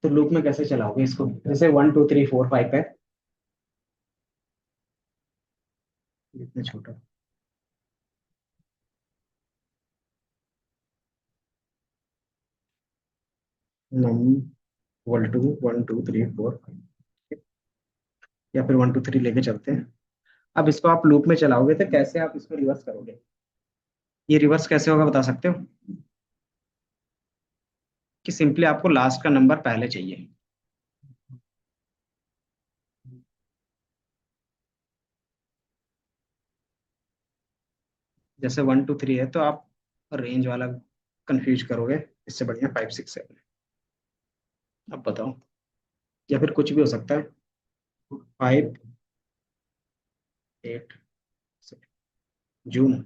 तो लूप में कैसे चलाओगे इसको? जैसे 1 2 3 4 5 है, इतना छोटा। नम 1 2 1 2 3 4 5, या फिर 1 2 3 लेके चलते हैं। अब इसको आप लूप में चलाओगे तो कैसे आप इसको रिवर्स करोगे? ये रिवर्स कैसे होगा बता सकते हो? कि सिंपली आपको लास्ट का नंबर पहले चाहिए। जैसे 1 2 3 है तो आप रेंज वाला कंफ्यूज करोगे, इससे बढ़िया 5 6 7। अब बताओ, या फिर कुछ भी हो सकता है। 5 8 जून।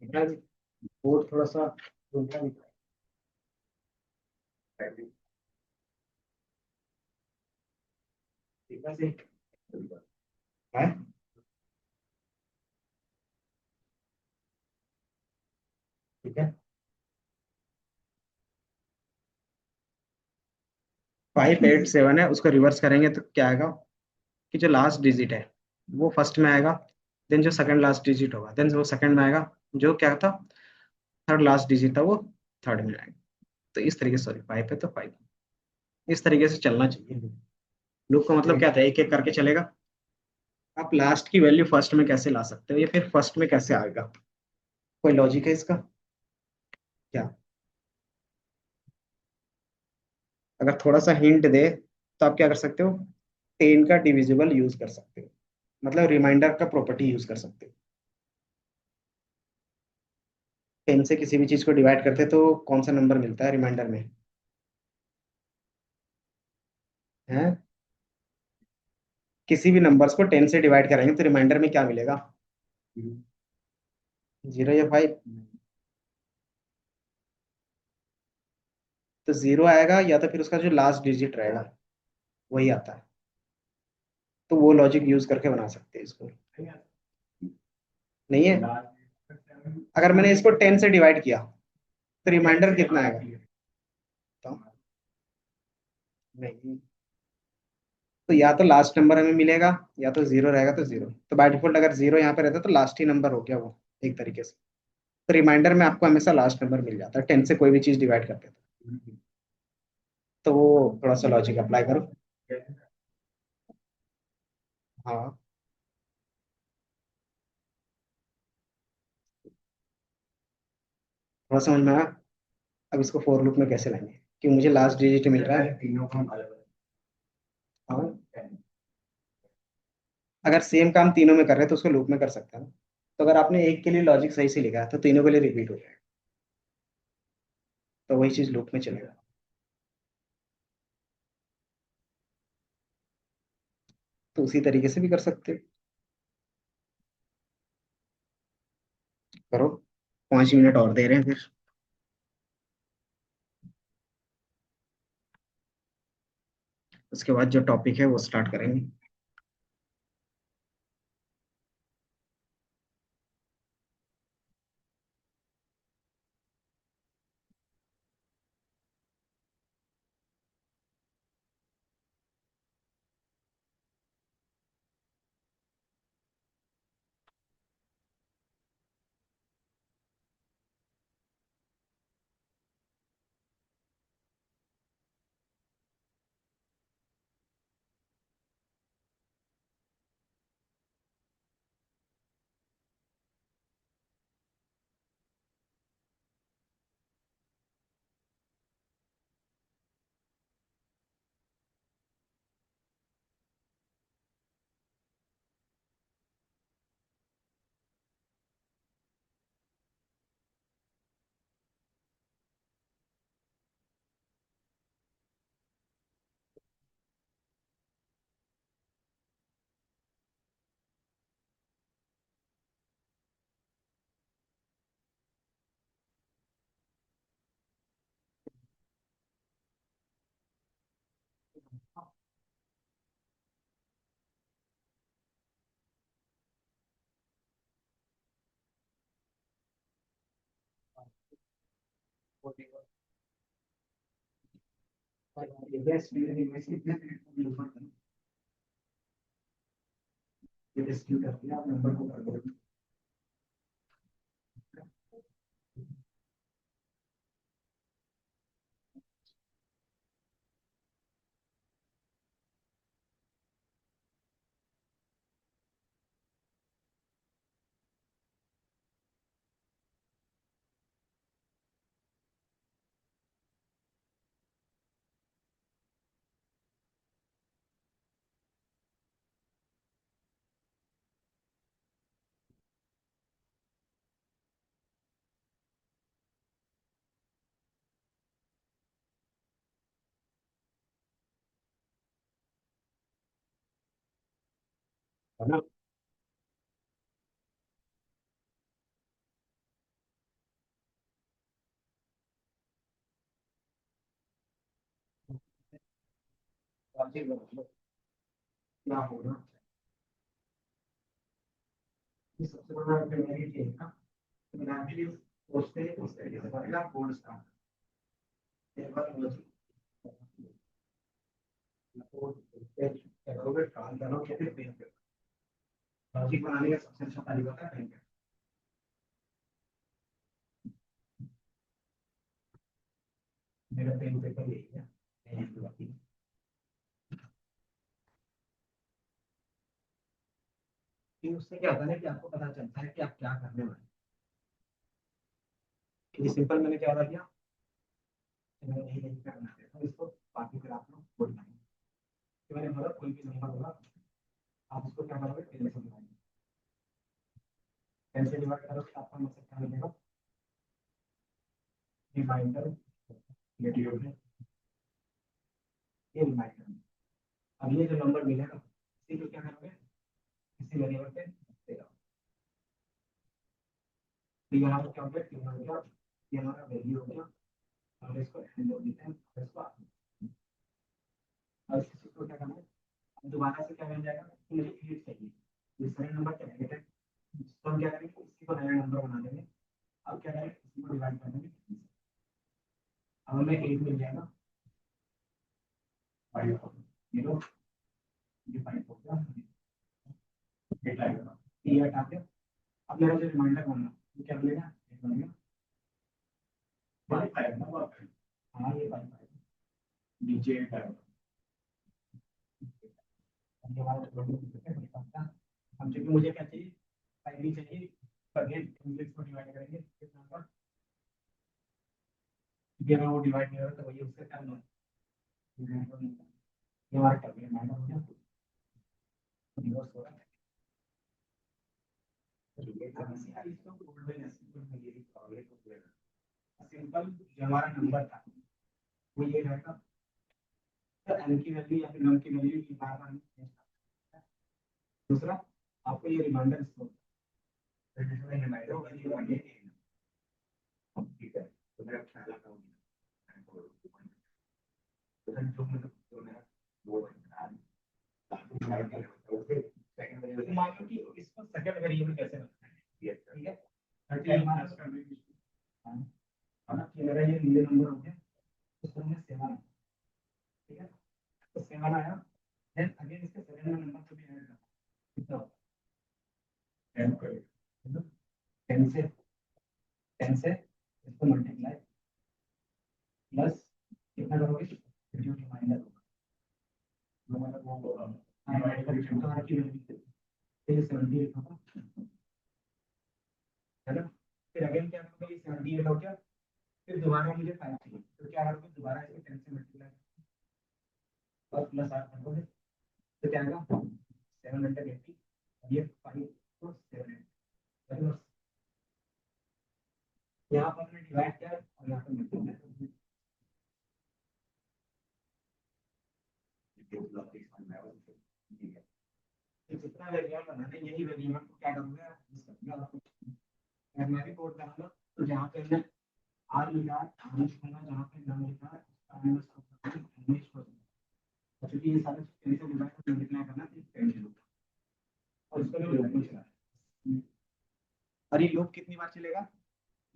ठीक है जी, बोर्ड थोड़ा सा धुंधला दिख रहा है। ठीक है जी। है। ठीक है। 5 8 7 है, उसको रिवर्स करेंगे तो क्या आएगा? कि जो लास्ट डिजिट है वो फर्स्ट में आएगा, देन जो सेकंड लास्ट डिजिट होगा देन वो सेकंड में आएगा, जो क्या था थर्ड लास्ट डिजिट था वो थर्ड में आएगा। तो इस तरीके से, सॉरी 5 है तो 5, इस तरीके से चलना चाहिए। लूप का मतलब क्या था, एक एक करके चलेगा। आप लास्ट की वैल्यू फर्स्ट में कैसे ला सकते हो या फिर फर्स्ट में कैसे आएगा? कोई लॉजिक है इसका क्या? अगर थोड़ा सा हिंट दे तो आप क्या कर सकते हो? 10 का डिविजिबल यूज कर सकते हो, मतलब रिमाइंडर का प्रॉपर्टी यूज कर सकते हो। 10 से किसी भी चीज को डिवाइड करते हैं तो कौन सा नंबर मिलता है रिमाइंडर में? है, किसी भी नंबर्स को 10 से डिवाइड करेंगे तो रिमाइंडर में क्या मिलेगा? 0 या 5? तो 0 आएगा या तो फिर उसका जो लास्ट डिजिट रहेगा वही आता है। तो वो लॉजिक यूज करके बना सकते हैं इसको। नहीं है? अगर मैंने इसको 10 से डिवाइड किया तो रिमाइंडर कितना आएगा? तो नहीं, तो या तो लास्ट नंबर हमें मिलेगा या तो 0 रहेगा तो 0। तो बाय डिफॉल्ट अगर 0 यहाँ पे रहता तो लास्ट ही नंबर हो गया वो, एक तरीके से। तो रिमाइंडर में आपको हमेशा लास्ट नंबर मिल जाता है 10 से कोई भी चीज डिवाइड करते हैं। तो वो थोड़ा सा लॉजिक अप्लाई करो। हाँ, थोड़ा समझ में आया। अब इसको फोर लूप में कैसे लाएंगे, कि मुझे लास्ट डिजिट मिल रहा है तीनों का अलग। हाँ, अगर सेम काम तीनों में कर रहे हैं तो उसको लूप में कर सकते हैं ना। तो अगर आपने एक के लिए लॉजिक सही से लिखा है तो तीनों के लिए रिपीट हो जाएगा, तो वही चीज लूप में चलेगा। तो उसी तरीके से भी कर सकते हो। करो, 5 मिनट और दे रहे हैं फिर, उसके बाद जो टॉपिक है वो स्टार्ट करेंगे। है ना। क्या होगा कि सबसे बड़ा पेमेंट ये है ना, एक्चुअली उससे उस तरीके से करेगा कोड स्टार्ट एक बार करोगे काम करोगे फिर पेन लॉजिक बनाने का सबसे अच्छा तरीका है पेन। मेरा पेन पेपर यही है। कि उससे क्या होता है कि आपको पता चलता है कि आप क्या करने वाले हैं। ये सिंपल मैंने क्या किया, मैंने यही नहीं करना है इसको, बाकी फिर आप लोग बोल पाएंगे कि मैंने बोला कोई भी नंबर होगा आप उसको क्या करोगे, टेन से डिवाइड। टेन से डिवाइड करोगे आपका मतलब क्या मिलेगा, रिमाइंडर नेगेटिव है, ये रिमाइंडर। अब ये जो नंबर मिलेगा इसी को क्या करोगे, इसी वेरिएबल पे देगा। तो यहाँ पर क्या हो गया, तीन हो गया, ये हमारा वैल्यू हो गया। और इसको एंड हो देते हैं, इसको और इसी को क्या करना है, अब दोबारा से क्या बन जाएगा कि मुझे 8 चाहिए, ये सही नंबर क्या है 8 है, तो हम क्या करेंगे इसी को नया नंबर बना देंगे। अब क्या करेंगे इसी को डिवाइड कर देंगे, अब हमें 8 मिल जाएगा, 5 ये लो, ये 5 हो गया, 8 आएगा, ये हटा के अब मेरा जो रिमाइंडर बनना वो क्या मिलेगा, 8 बन गया, 5 ना, हाँ ये 5 नीचे 8 आएगा। अब हमारा हम चूंकि मुझे क्या चाहिए, 5 ही चाहिए, पर ये इंग्लिश को डिवाइड करेंगे कितना पर, क्योंकि अगर वो डिवाइड नहीं हो रहा तो वही उससे करना है, ये हमारा क्या रिमाइंडर हो गया, रिवर्स हो रहा है। सिंपल जो हमारा नंबर था वो ये रहेगा, तो एन की वैल्यू या फिर नम की वैल्यू की बार बार चेंज करना है। दूसरा आपको ये रिमाइंडर स्टोर, रिमाइंडर वैल्यू आगे ठीक है, तो मेरा ख्याल आता हूँ तो जो मतलब जो मेरा वो मान लो कि इसको सेकंड वेरिएबल कैसे रखना है, ठीक है 30 माइनस कर देंगे, है ना, कि मेरा ये नीले नंबर हो गया, इसको हमने 7, ठीक है, तो 7 आया, देन अगेन इसके सेकंड नंबर को भी ऐड करना, कितना होगा 10 करेगा, 10 से इसको मल्टीप्लाई प्लस कितना करोगे, जो रिमाइंडर होगा जो मतलब वो हमारा की वैल्यू फिर 78 होगा, है ना। फिर अगेन क्या करोगे, 78 हो गया, फिर दोबारा मुझे 5 चाहिए, तो क्या करोगे दोबारा इसको 10 से मल्टीप्लाई और प्लस 8 करोगे, तो क्या आएगा 780, ये 5 तो 780, यहाँ पर हमने डिवाइड किया और यहाँ पर मल्टीप्लाई, जितना वेरिएबल बनाना है यही वेरिएबल को क्या करूंगा, अगर मैं भी कोड करूंगा तो जहाँ पे मैं आर लिखा है लिखूंगा, जहाँ पे नम लिखा है इंग्लिश को, क्योंकि ये सारे चीजें डिवाइड और मल्टीप्लाई करना टेंशन होता है, और इसको भी लूप चला है। और ये लूप कितनी बार चलेगा,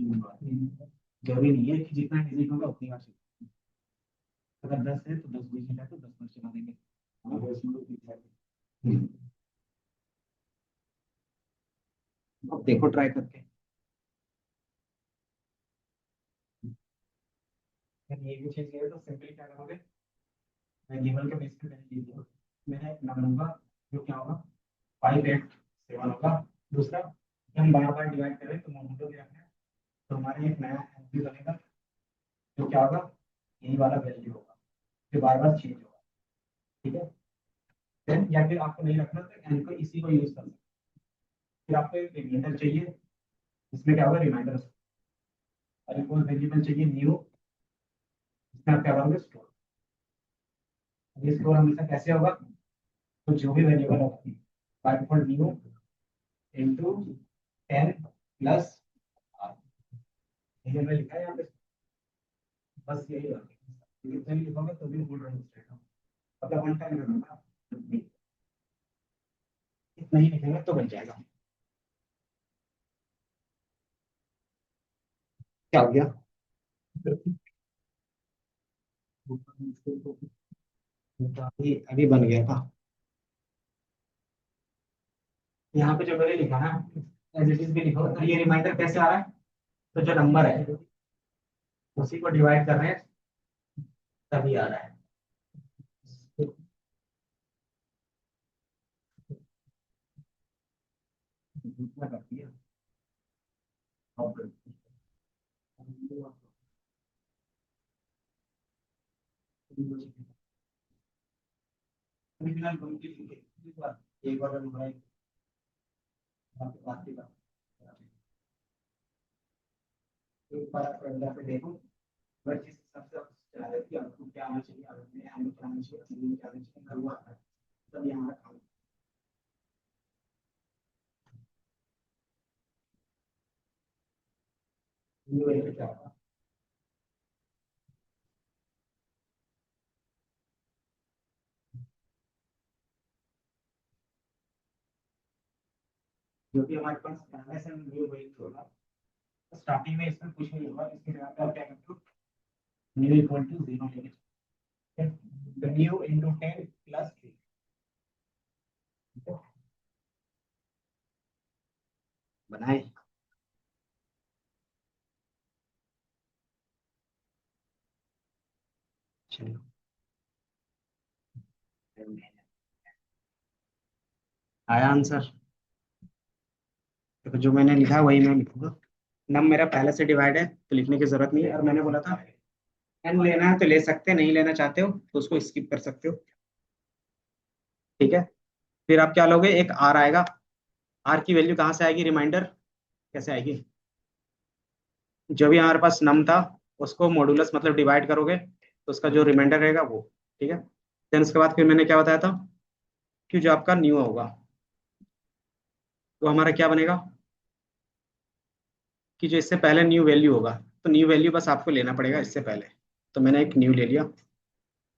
3 बार। जरूरी नहीं है कि जितना डिजिट होगा उतनी बार चलेगा। अगर 10 है तो 10 डिजिट है तो 10 बार चला देंगे। हम्म, अब देखो ट्राई करके। अगर ये भी चीज है तो सिंपली क्या करोगे, वेरिएबल के बेस पे पहले लीजिए। मैंने एक नंबर होगा जो क्या होगा, 587 होगा। दूसरा, हम बार बार डिवाइड करें तो मॉड्यूलो भी रखना है, तो हमारे एक नया एमपी बनेगा जो क्या होगा, यही वाला वैल्यू होगा जो बार बार चेंज होगा। ठीक है। देन या फिर आपको नहीं रखना तो एन को इसी को यूज कर सकते हैं। फिर आपको एक रिमाइंडर चाहिए, इसमें क्या होगा रिमाइंडर, और एक और वेरिएबल चाहिए न्यू, इसमें आप क्या करोगे स्टोर। ये स्टोर हमेशा कैसे होगा, तो जो भी वेरिएबल होगा by default new into 10 plus R, ये हमने लिखा है यहाँ पे। बस यही है, इतना भी लिखोगे तो भी भूल रहे हो, मतलब वन टाइम रहना, इतना ही लिखेंगे तो बन जाएगा। क्या हो गया, अभी अभी बन गया था। यहाँ पे जो मैंने लिखा है एज इट इज भी लिखो, तो ये रिमाइंडर कैसे आ रहा है, तो जो नंबर है उसी को डिवाइड कर रहे हैं तभी आ रहा है। इतना कर दिया। एक बार एक बार आप अंदर पे देखो, अगर जिस हिसाब से आप चला रहे थे आपको क्या आना चाहिए, आपने हमें क्या आना चाहिए, हमें क्या आना चाहिए, कल हुआ था तब यहाँ रखा। ये वही क्या होगा, जो कि हमारे पास पहले से न्यू वही होगा। स्टार्टिंग में इसमें कुछ नहीं होगा, इसके जगह पे आप क्या करते हो, न्यू इक्वल टू 0 लेंगे। तो न्यू इंटू 10 प्लस 3। बनाए। चलो, आया आंसर। तो जो मैंने लिखा है वही मैं लिखूंगा। नम मेरा पहले से डिवाइड है तो लिखने की जरूरत नहीं है, और मैंने बोला था एन लेना है तो ले सकते हैं, नहीं लेना चाहते हो तो उसको स्किप कर सकते हो। ठीक है। फिर आप क्या लोगे, एक आर आएगा। आर की वैल्यू कहाँ से आएगी, रिमाइंडर कैसे आएगी, जो भी हमारे पास नम था उसको मॉडुलस मतलब डिवाइड करोगे तो उसका जो रिमाइंडर रहेगा वो। ठीक है। देन उसके बाद फिर मैंने क्या बताया था कि जो आपका न्यू होगा वो हमारा क्या बनेगा, कि जो इससे पहले न्यू वैल्यू होगा, तो न्यू वैल्यू बस आपको लेना पड़ेगा इससे पहले। तो मैंने एक न्यू ले लिया,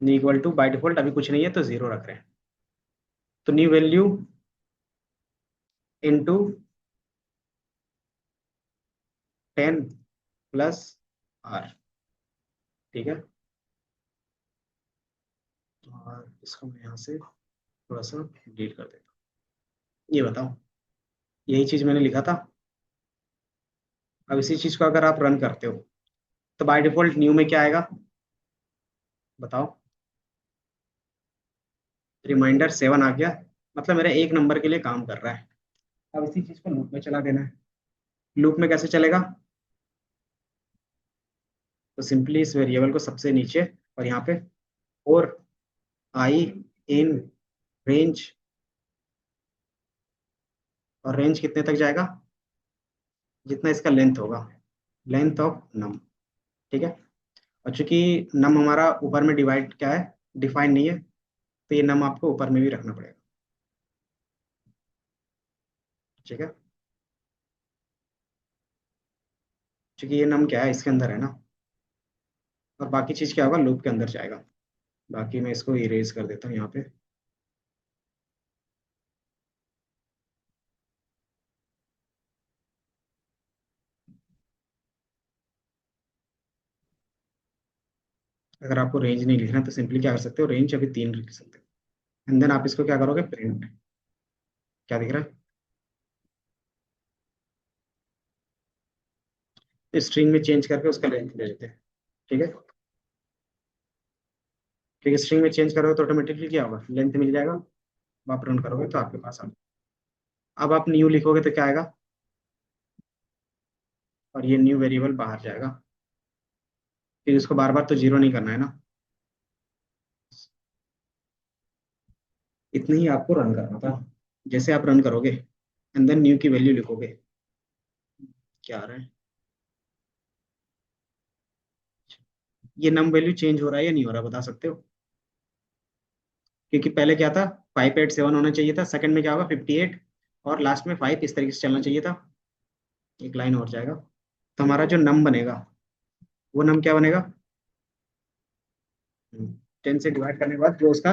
new equal two by default अभी कुछ नहीं है तो जीरो रख रहे हैं, तो new value into 10 plus R. ठीक है। और इसको मैं यहाँ से थोड़ा सा डिलीट कर देता हूँ। ये बताओ, यही चीज मैंने लिखा था। अब इसी चीज को अगर आप रन करते हो तो बाय डिफॉल्ट न्यू में क्या आएगा, बताओ। रिमाइंडर 7 आ गया, मतलब मेरा एक नंबर के लिए काम कर रहा है। अब इसी चीज को लूप में चला देना है। लूप में कैसे चलेगा, तो सिंपली इस वेरिएबल को सबसे नीचे और यहाँ पे, और आई इन रेंज, और रेंज कितने तक जाएगा, जितना इसका लेंथ होगा, लेंथ ऑफ नम। ठीक है। और चूंकि नम हमारा ऊपर में डिवाइड क्या है, डिफाइन नहीं है, तो ये नम आपको ऊपर में भी रखना पड़ेगा। ठीक है। चूंकि ये नम क्या है इसके अंदर है ना, और बाकी चीज क्या होगा, लूप के अंदर जाएगा। बाकी मैं इसको इरेज कर देता हूँ यहाँ पे। अगर आपको रेंज नहीं लिखना तो सिंपली क्या कर सकते हो, रेंज अभी 3 लिख सकते हो। एंड देन आप इसको क्या करोगे, प्रिंट। क्या दिख रहा है, स्ट्रिंग में चेंज करके उसका लेंथ दे देते हैं। ठीक है, ठीक है, स्ट्रिंग में चेंज करोगे तो ऑटोमेटिकली क्या होगा, लेंथ मिल जाएगा। अब आप रन करोगे तो आपके पास आ, अब आप न्यू लिखोगे तो क्या आएगा, और ये न्यू वेरिएबल बाहर जाएगा। फिर इसको बार बार तो जीरो नहीं करना है ना, इतने ही आपको रन करना था। जैसे आप रन करोगे एंड देन न्यू की वैल्यू लिखोगे, क्या आ रहा है, ये नम वैल्यू चेंज हो रहा है या नहीं हो रहा, बता सकते हो? क्योंकि पहले क्या था, 587 होना चाहिए था, सेकंड में क्या होगा 58, और लास्ट में 5, इस तरीके से चलना चाहिए था। एक लाइन और जाएगा, तो हमारा जो नम बनेगा, वो नम क्या बनेगा, 10 से डिवाइड करने के बाद जो उसका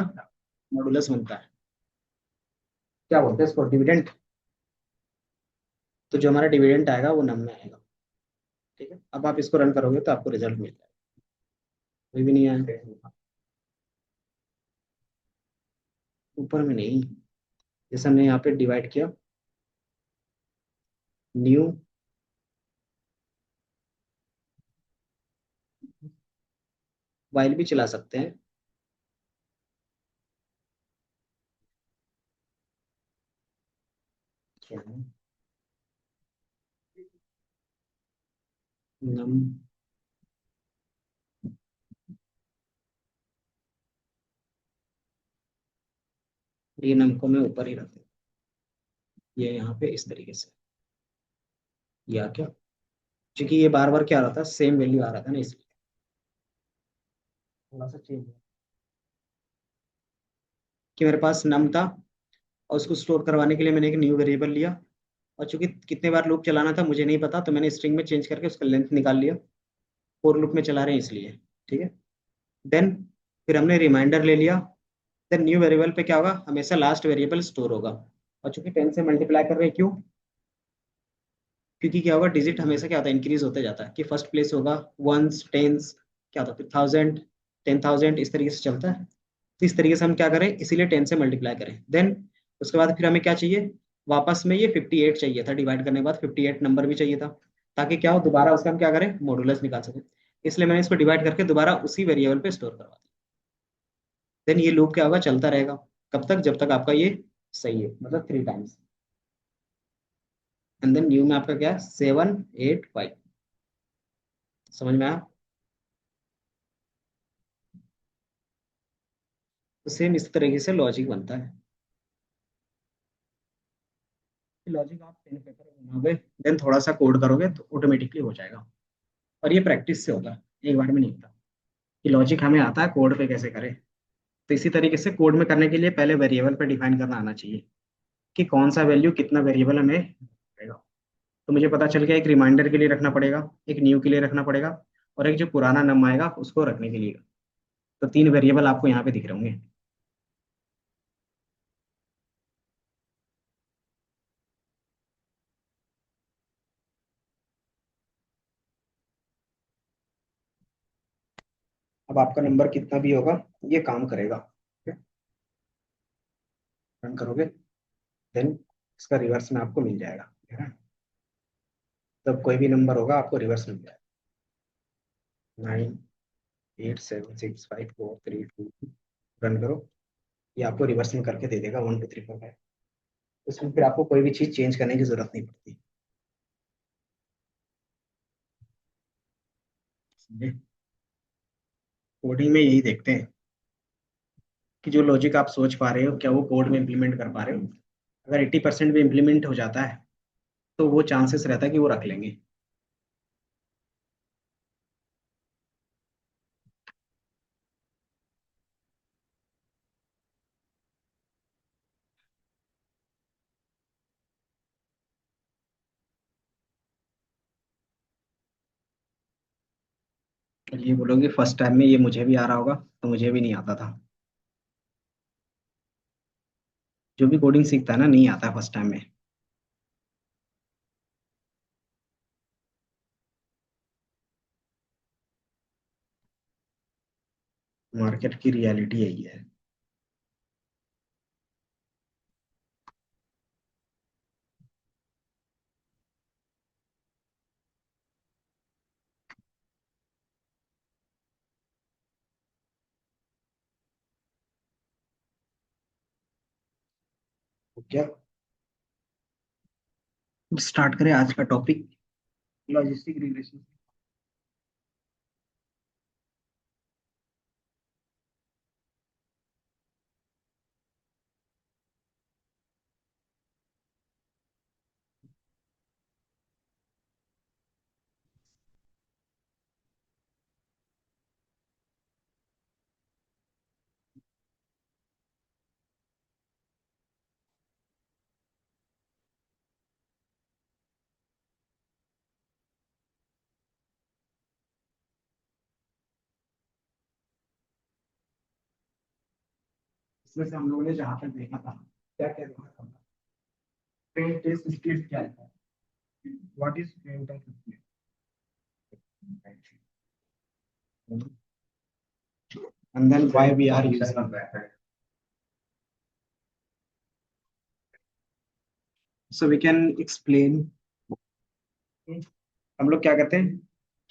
मॉडुलस बनता है, क्या बोलते हैं इसको, डिविडेंड। तो जो हमारा डिविडेंड आएगा वो नम में आएगा। ठीक है, अब आप इसको रन करोगे तो आपको रिजल्ट मिल जाएगा। कोई भी नहीं आया ऊपर में नहीं, जैसे हमने यहाँ पे डिवाइड किया, न्यू, वाइल भी चला सकते हैं। क्या है, नम, ये नम को मैं ऊपर ही रख दूँ, ये यहाँ पे इस तरीके से, या क्या, क्योंकि ये बार बार क्या आ रहा था, सेम वैल्यू आ रहा था ना, इसलिए थोड़ा सा चेंज कि मेरे पास नम था, और उसको स्टोर करवाने के लिए मैंने एक न्यू वेरिएबल लिया, और चूंकि कितने बार लूप चलाना था मुझे नहीं पता, तो मैंने स्ट्रिंग में चेंज करके उसका लेंथ निकाल लिया। फोर लूप में चला रहे हैं इसलिए। ठीक है, देन फिर हमने रिमाइंडर ले लिया। देन न्यू वेरिएबल पे क्या होगा, हमेशा लास्ट वेरिएबल स्टोर होगा। और चूंकि 10 से मल्टीप्लाई कर रहे हैं, क्यों, क्योंकि क्या होगा, डिजिट हमेशा क्या होता है, इंक्रीज होते जाता है, कि फर्स्ट प्लेस होगा, वंस, टेंस, क्या होता है, फिर 1000, 10,000, इस तरीके से चलता है। तो इस तरीके से हम क्या करें, इसीलिए 10 से मल्टीप्लाई करें। देन उसके बाद फिर हमें क्या चाहिए, वापस में ये 58 चाहिए था, डिवाइड करने के बाद 58 नंबर भी चाहिए था, ताकि क्या हो, दोबारा उसका हम क्या करें, मॉडुलस निकाल सकें। इसलिए मैंने इसको डिवाइड करके दोबारा उसी वेरिएबल पे स्टोर करवा दिया। देन ये लूप क्या होगा, चलता रहेगा, कब तक, जब तक आपका ये सही है, मतलब 3 टाइम्स। एंड देन न्यू में आपका क्या है, 785। समझ में आया? तो सेम इस तरीके से लॉजिक बनता है। लॉजिक आप पेन पेपर में बनाओगे, देन थोड़ा सा कोड करोगे तो ऑटोमेटिकली हो जाएगा। और ये प्रैक्टिस से होगा, एक बार में नहीं होता। कि लॉजिक हमें आता है कोड पे कैसे करें। तो इसी तरीके से कोड में करने के लिए पहले वेरिएबल पे डिफाइन करना आना चाहिए, कि कौन सा वैल्यू कितना वेरिएबल हमें रहेगा। तो मुझे पता चल गया, एक रिमाइंडर के लिए रखना पड़ेगा, एक न्यू के लिए रखना पड़ेगा, और एक जो पुराना नम आएगा उसको रखने के लिए। तो 3 वेरिएबल आपको यहाँ पे दिख रहे होंगे। अब आपका नंबर कितना भी होगा, ये काम करेगा। रन करोगे, देन इसका रिवर्स में आपको मिल जाएगा, है ना। तब कोई भी नंबर होगा आपको रिवर्स मिल जाएगा, 9, 8, 7, 6, 5, 4, 3, 2, रन करो, ये आपको रिवर्स में करके दे देगा 1, 2, 3, 4, 5। उसमें फिर आपको कोई भी चीज चेंज करने की जरूरत नहीं पड़ती। समझे? कोडिंग में यही देखते हैं, कि जो लॉजिक आप सोच पा रहे हो क्या वो कोड में इम्प्लीमेंट कर पा रहे हो। अगर 80% भी इम्प्लीमेंट हो जाता है तो वो चांसेस रहता है कि वो रख लेंगे। ये बोलोगे फर्स्ट टाइम में ये मुझे भी आ रहा होगा, तो मुझे भी नहीं आता था। जो भी कोडिंग सीखता है ना, नहीं आता फर्स्ट टाइम में। मार्केट की रियलिटी यही है। तो क्या, स्टार्ट करें आज का टॉपिक, लॉजिस्टिक रिग्रेशन। इसमें से हम लोगों ने जहाँ तक देखा था, क्या क्या देखा था, ट्रेन टेस्ट स्पीड क्या है, what is train test speed, and then why we are using that. So we can explain, हम लोग क्या करते हैं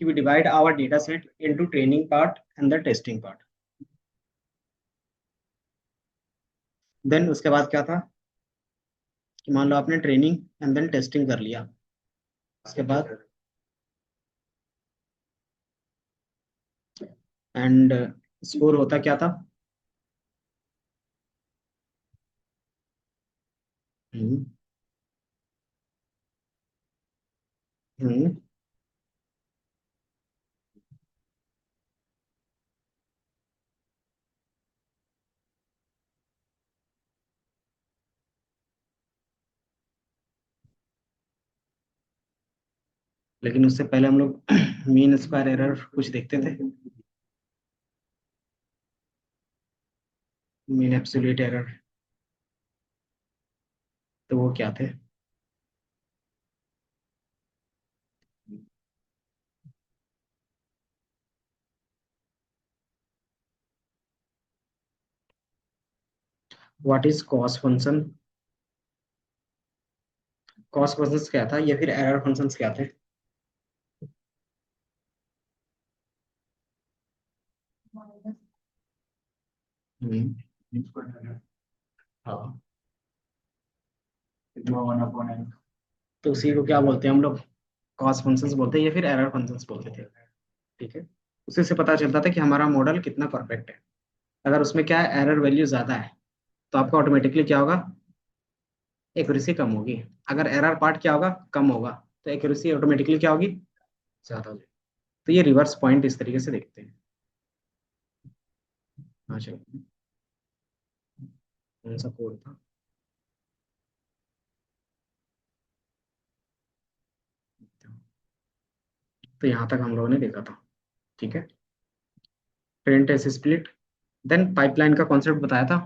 कि we divide our data set into training part and the testing part. Then उसके बाद क्या था कि मान लो आपने ट्रेनिंग एंड देन टेस्टिंग कर लिया, उसके बाद एंड स्कोर होता क्या था। हम्म। हम्म। लेकिन उससे पहले हम लोग मीन स्क्वायर एरर कुछ देखते थे, मीन एब्सोल्यूट एरर, तो वो क्या थे। What is cost function, cost function क्या था या फिर एरर फंक्शन क्या थे। हम्म। हाँ, तो उसी को क्या बोलते हैं हम लोग, कॉस्ट फंक्शंस बोलते हैं या फिर एरर फंक्शंस बोलते थे। ठीक है, उसी से पता चलता था कि हमारा मॉडल कितना परफेक्ट है। अगर उसमें क्या है, एरर वैल्यू ज्यादा है, तो आपका ऑटोमेटिकली क्या होगा, एक्यूरेसी कम होगी। अगर एरर पार्ट क्या होगा, कम होगा, तो एक्यूरेसी ऑटोमेटिकली क्या होगी, ज्यादा होगी। तो ये रिवर्स पॉइंट इस तरीके से देखते हैं। हाँ चलो, कौन सा कोड था। तो यहाँ तक हम लोगों ने देखा था। ठीक है, train test split, then pipeline का कॉन्सेप्ट बताया था।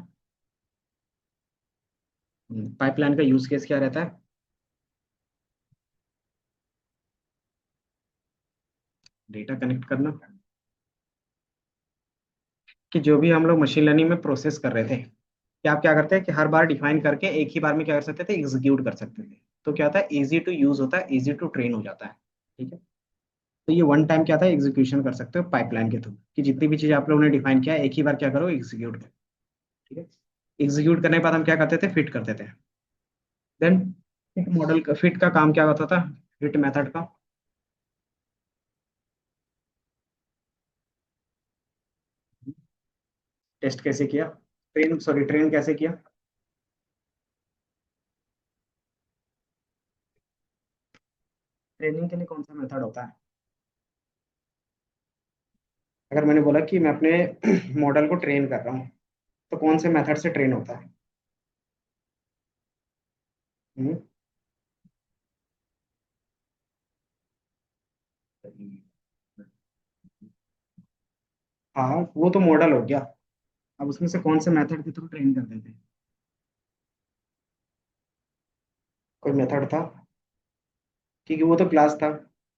पाइपलाइन का यूज केस क्या रहता है, डेटा कनेक्ट करना। कि जो भी हम लोग मशीन लर्निंग में प्रोसेस कर रहे थे, कि आप क्या करते हैं कि हर बार डिफाइन करके एक ही बार में क्या कर सकते थे, एग्जीक्यूट कर सकते थे। तो क्या होता है, इजी टू यूज होता है, इजी टू ट्रेन हो जाता है। ठीक है, तो ये वन टाइम क्या था, एग्जीक्यूशन कर सकते हो पाइपलाइन के थ्रू, कि जितनी भी चीज आप लोगों ने डिफाइन किया है, एक ही बार क्या करो, एग्जीक्यूट करो। ठीक है, एग्जीक्यूट करने के बाद हम क्या करते थे, फिट करते थे। देन मॉडल का फिट का काम क्या होता था, फिट मेथड का। टेस्ट कैसे किया, ट्रेन सॉरी ट्रेन कैसे किया। ट्रेनिंग के लिए कौन सा मेथड होता है। अगर मैंने बोला कि मैं अपने मॉडल को ट्रेन कर रहा हूँ, तो कौन से मेथड से ट्रेन होता है। हम्म। हाँ, वो तो मॉडल हो गया। अब उसमें से कौन से मेथड के थ्रू ट्रेन कर देते हैं। कोई मेथड था, क्योंकि वो तो क्लास था,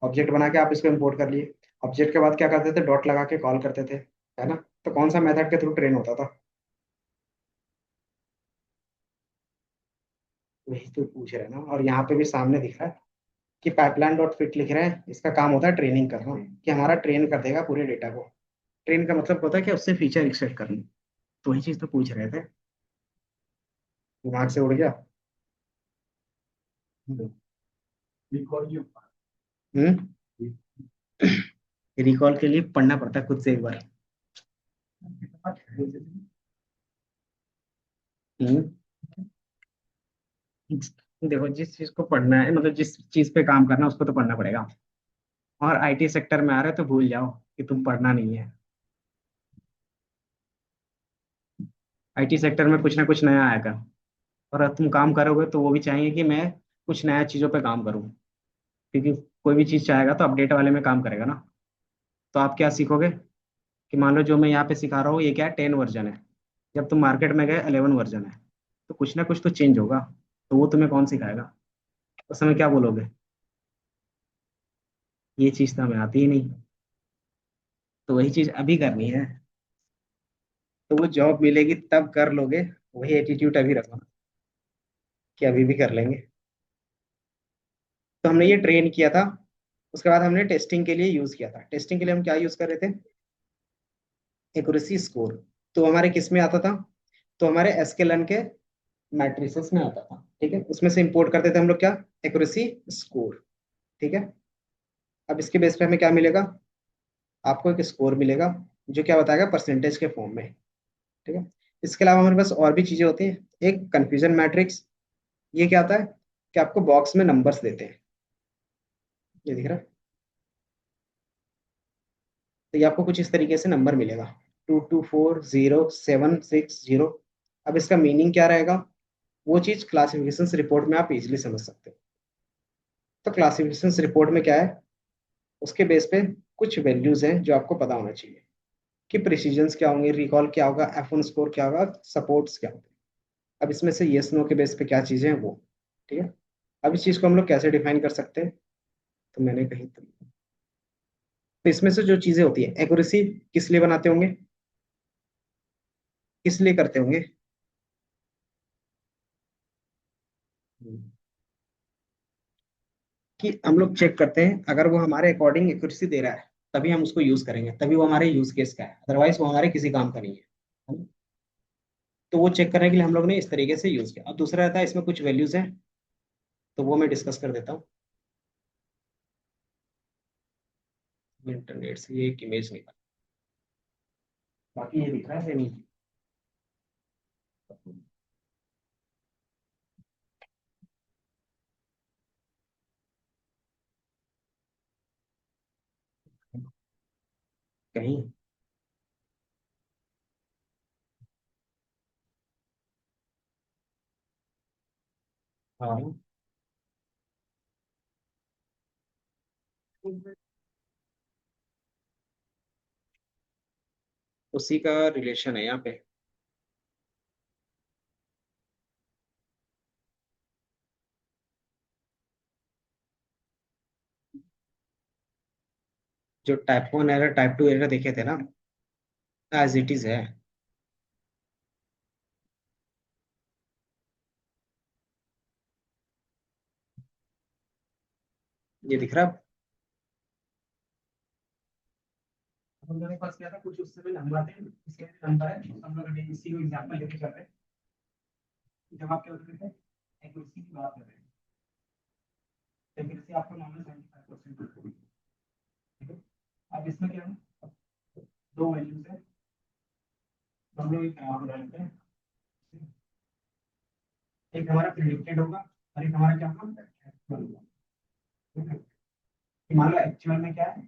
ऑब्जेक्ट बना के आप इसको इंपोर्ट कर लिए। ऑब्जेक्ट के बाद क्या करते थे, डॉट लगा के कॉल करते थे, है ना। तो कौन सा मेथड के थ्रू ट्रेन होता था? वही तो पूछ रहे हैं ना, और यहाँ पे भी सामने दिख रहा है कि पाइपलाइन डॉट फिट लिख रहे हैं, इसका काम होता है ट्रेनिंग करना, कि हमारा ट्रेन कर देगा पूरे डेटा को। ट्रेन का मतलब होता है कि उससे फीचर एक्सट्रैक्ट करना। तो वही चीज तो पूछ रहे थे, दिमाग से उड़ गया। हम्म। रिकॉल के लिए पढ़ना पड़ता है खुद से एक बार। हम्म। देखो, जिस चीज को पढ़ना है, मतलब जिस चीज पे काम करना है उसको तो पढ़ना पड़ेगा। और आईटी सेक्टर में आ रहे हो तो भूल जाओ कि तुम पढ़ना नहीं है। आईटी सेक्टर में कुछ ना कुछ नया आएगा, और अब तुम काम करोगे तो वो भी चाहिए कि मैं कुछ नया चीज़ों पे काम करूँ, क्योंकि कोई भी चीज़ चाहेगा तो अपडेट वाले में काम करेगा ना। तो आप क्या सीखोगे कि मान लो जो मैं यहाँ पे सिखा रहा हूँ ये क्या है, 10 वर्जन है। जब तुम मार्केट में गए 11 वर्जन है, तो कुछ ना कुछ तो चेंज होगा। तो वो तुम्हें कौन सिखाएगा? उस समय क्या बोलोगे? ये चीज़ तो हमें आती ही नहीं। तो वही चीज़ अभी करनी है, तो वो जॉब मिलेगी तब कर लोगे। वही एटीट्यूड अभी रखो कि अभी भी कर लेंगे। तो हमने ये ट्रेन किया था, उसके बाद हमने टेस्टिंग के लिए यूज किया था। टेस्टिंग के लिए हम क्या यूज कर रहे थे? Accuracy score. तो हमारे किस में आता था? तो हमारे एसकेलन के मैट्रिसेस में आता था, ठीक है। उसमें से इंपोर्ट करते थे हम लोग क्या? एक्यूरेसी स्कोर, ठीक है। अब इसके बेस पे हमें क्या मिलेगा? आपको एक स्कोर मिलेगा जो क्या बताएगा, परसेंटेज के फॉर्म में, ठीक है। इसके अलावा हमारे पास और भी चीजें होती हैं। एक कंफ्यूजन मैट्रिक्स, ये क्या होता है कि आपको बॉक्स में नंबर्स देते हैं, ये दिख रहा है। तो ये आपको कुछ इस तरीके से नंबर मिलेगा, 224076 0। अब इसका मीनिंग क्या रहेगा, वो चीज क्लासिफिकेशन रिपोर्ट में आप इजीली समझ सकते हो। तो क्लासिफिकेशन रिपोर्ट में क्या है, उसके बेस पे कुछ वैल्यूज हैं जो आपको पता होना चाहिए, कि प्रिसीजंस क्या होंगे, रिकॉल क्या होगा, F1 स्कोर क्या होगा, सपोर्ट्स क्या होंगे। अब इसमें से येस नो के बेस पे क्या चीजें हैं वो, ठीक है। अब इस चीज को हम लोग कैसे डिफाइन कर सकते हैं? तो मैंने कही तो इसमें से जो चीजें होती है, एक्यूरेसी किस लिए बनाते होंगे, किस लिए करते होंगे? हम्म। कि हम लोग चेक करते हैं अगर वो हमारे अकॉर्डिंग एक्यूरेसी दे रहा है, तभी हम उसको यूज करेंगे, तभी वो हमारे यूज केस का है, अदरवाइज वो हमारे किसी काम का नहीं है। तो वो चेक करने के लिए हम लोग ने इस तरीके से यूज किया। और दूसरा रहता है इसमें कुछ वैल्यूज हैं, तो वो मैं डिस्कस कर देता हूँ। इंटरनेट से ये एक इमेज निकाल, बाकी ये दिख रहा है नहीं? कहीं। हाँ, उसी का रिलेशन है यहाँ पे। जो टाइप 1 एरर टाइप 2 एरर देखे थे ना, एज इट इज है। ये दिख रहा है। हम लोगों के पास क्या था, कुछ उस समय नंबर थे, इसके नंबर है, हम लोग अभी इसी को एग्जांपल लेके चल रहे हैं। जब आप क्या कर रहे थे, एक्यूरेसी की बात कर रहे हैं, एक्यूरेसी आपको नॉर्मल 75% ठीक है। अब इसमें क्या है, दो वैल्यूज है, तो हम लोग एक यहाँ पर डालते हैं। एक हमारा प्रिडिक्टेड होगा, और एक हमारा क्या होगा, एक्चुअल होगा, ठीक है। कि मान लो एक्चुअल में क्या है,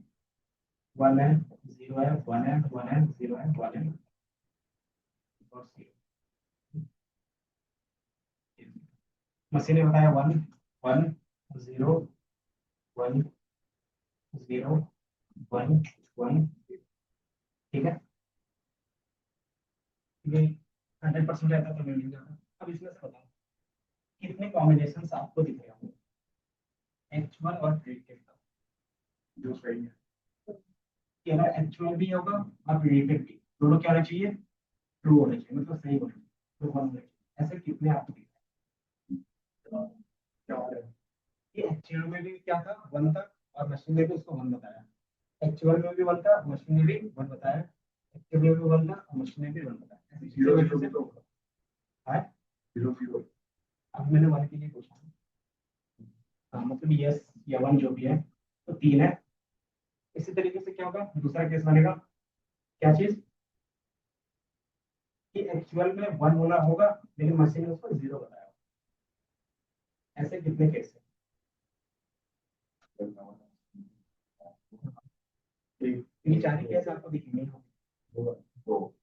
1 है 0 है 1 है 1 है 0 है 1 है और 0। मशीन ने बताया 1 1 0 1 0 1 ठीक है। ये 100% रहता तो मैं मिल जाता। अब इसमें से बताओ कितने कॉम्बिनेशन आपको दिख रहे होंगे, एक्चुअल और प्रिडिक्टेड का, जो सही है कि अगर एक्चुअल भी होगा और प्रिडिक्टेड भी, दोनों क्या होना चाहिए, ट्रू होना चाहिए, मतलब सही होना चाहिए, तो वन होना चाहिए। ऐसे कितने आपको दिख रहा है? क्या हो रहा है? ये एक्चुअल में भी क्या था, वन था, और मशीन ने भी उसको वन बताया। एक्चुअल में भी वन था, मशीन ने भी वन बताया। एक्चुअल में भी वन था और मशीन ने भी वन बताया। ऐसे जीरो जीरो से तो है, जीरो जीरो। अब मैंने वन के लिए पूछा, हाँ मतलब यस या वन जो भी है, तो तीन है। इसी तरीके से क्या होगा, दूसरा केस बनेगा, क्या चीज, कि एक्चुअल में वन होना होगा लेकिन मशीन ने उसको जीरो बताया। ऐसे कितने केस है? ये चार केस आपको दिखेंगे। तो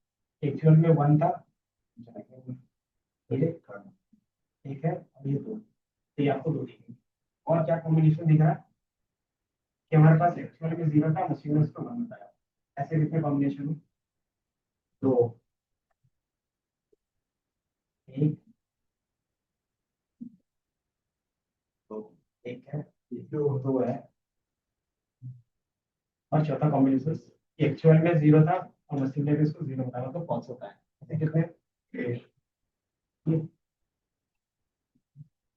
एक्चुअल में वन था, ये ठीक है, और ये दो, तो ये आपको दो दिखेंगे। और क्या कॉम्बिनेशन दिख रहा है, कि हमारे पास एक्चुअल में जीरो था, मशीन ने उसको वन बताया। ऐसे कितने कॉम्बिनेशन, दो, एक, दो, एक है, दो दो है, और चौथा कॉम्बिनेशन एक्चुअल में जीरो था और मशीन ने भी उसको जीरो बताया, तो फॉल्स होता है। ऐसे कितने, ये।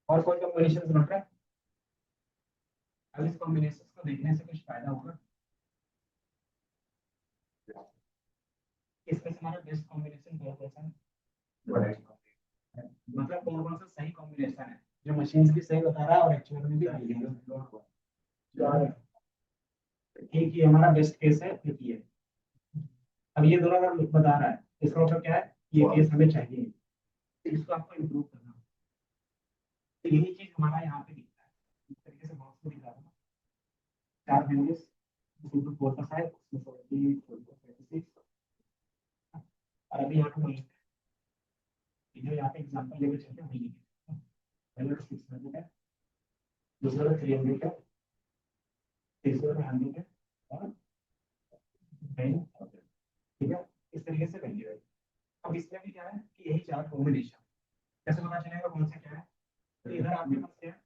और कोई कॉम्बिनेशन बन रहा है? अब इस कॉम्बिनेशन को देखने से कुछ फायदा होगा? इसमें से हमारा बेस्ट कॉम्बिनेशन कौन कौन सा है? मतलब कौन कौन सा सही कॉम्बिनेशन है, जो मशीन भी सही बता रहा है और एक्चुअल में भी सही है? एक ही हमारा बेस्ट केस है, एक ही है। अब ये दोनों अगर बता रहा है, इसका मतलब क्या है, ये केस हमें चाहिए, तो इसको आपको इम्प्रूव करना। तो यही चीज हमारा यहाँ पे दिखता है, इस तरीके से बॉक्स में दिखा रहा है, 4 वैल्यूज इंटू 4 का साइज, उसमें 36। और अभी यहाँ पे जो यहाँ पे एग्जांपल लेके चलते हैं वही है। पहले तो 600 है, दूसरा तो 300 है, तीसरा तो 100 है, और 10, ठीक है। इस तरीके से वैल्यू है। अब इसमें भी क्या है कि यही चार कॉम्बिनेशन, कैसे पता चलेगा कौन सा क्या है? तो इधर आपके पास क्या है,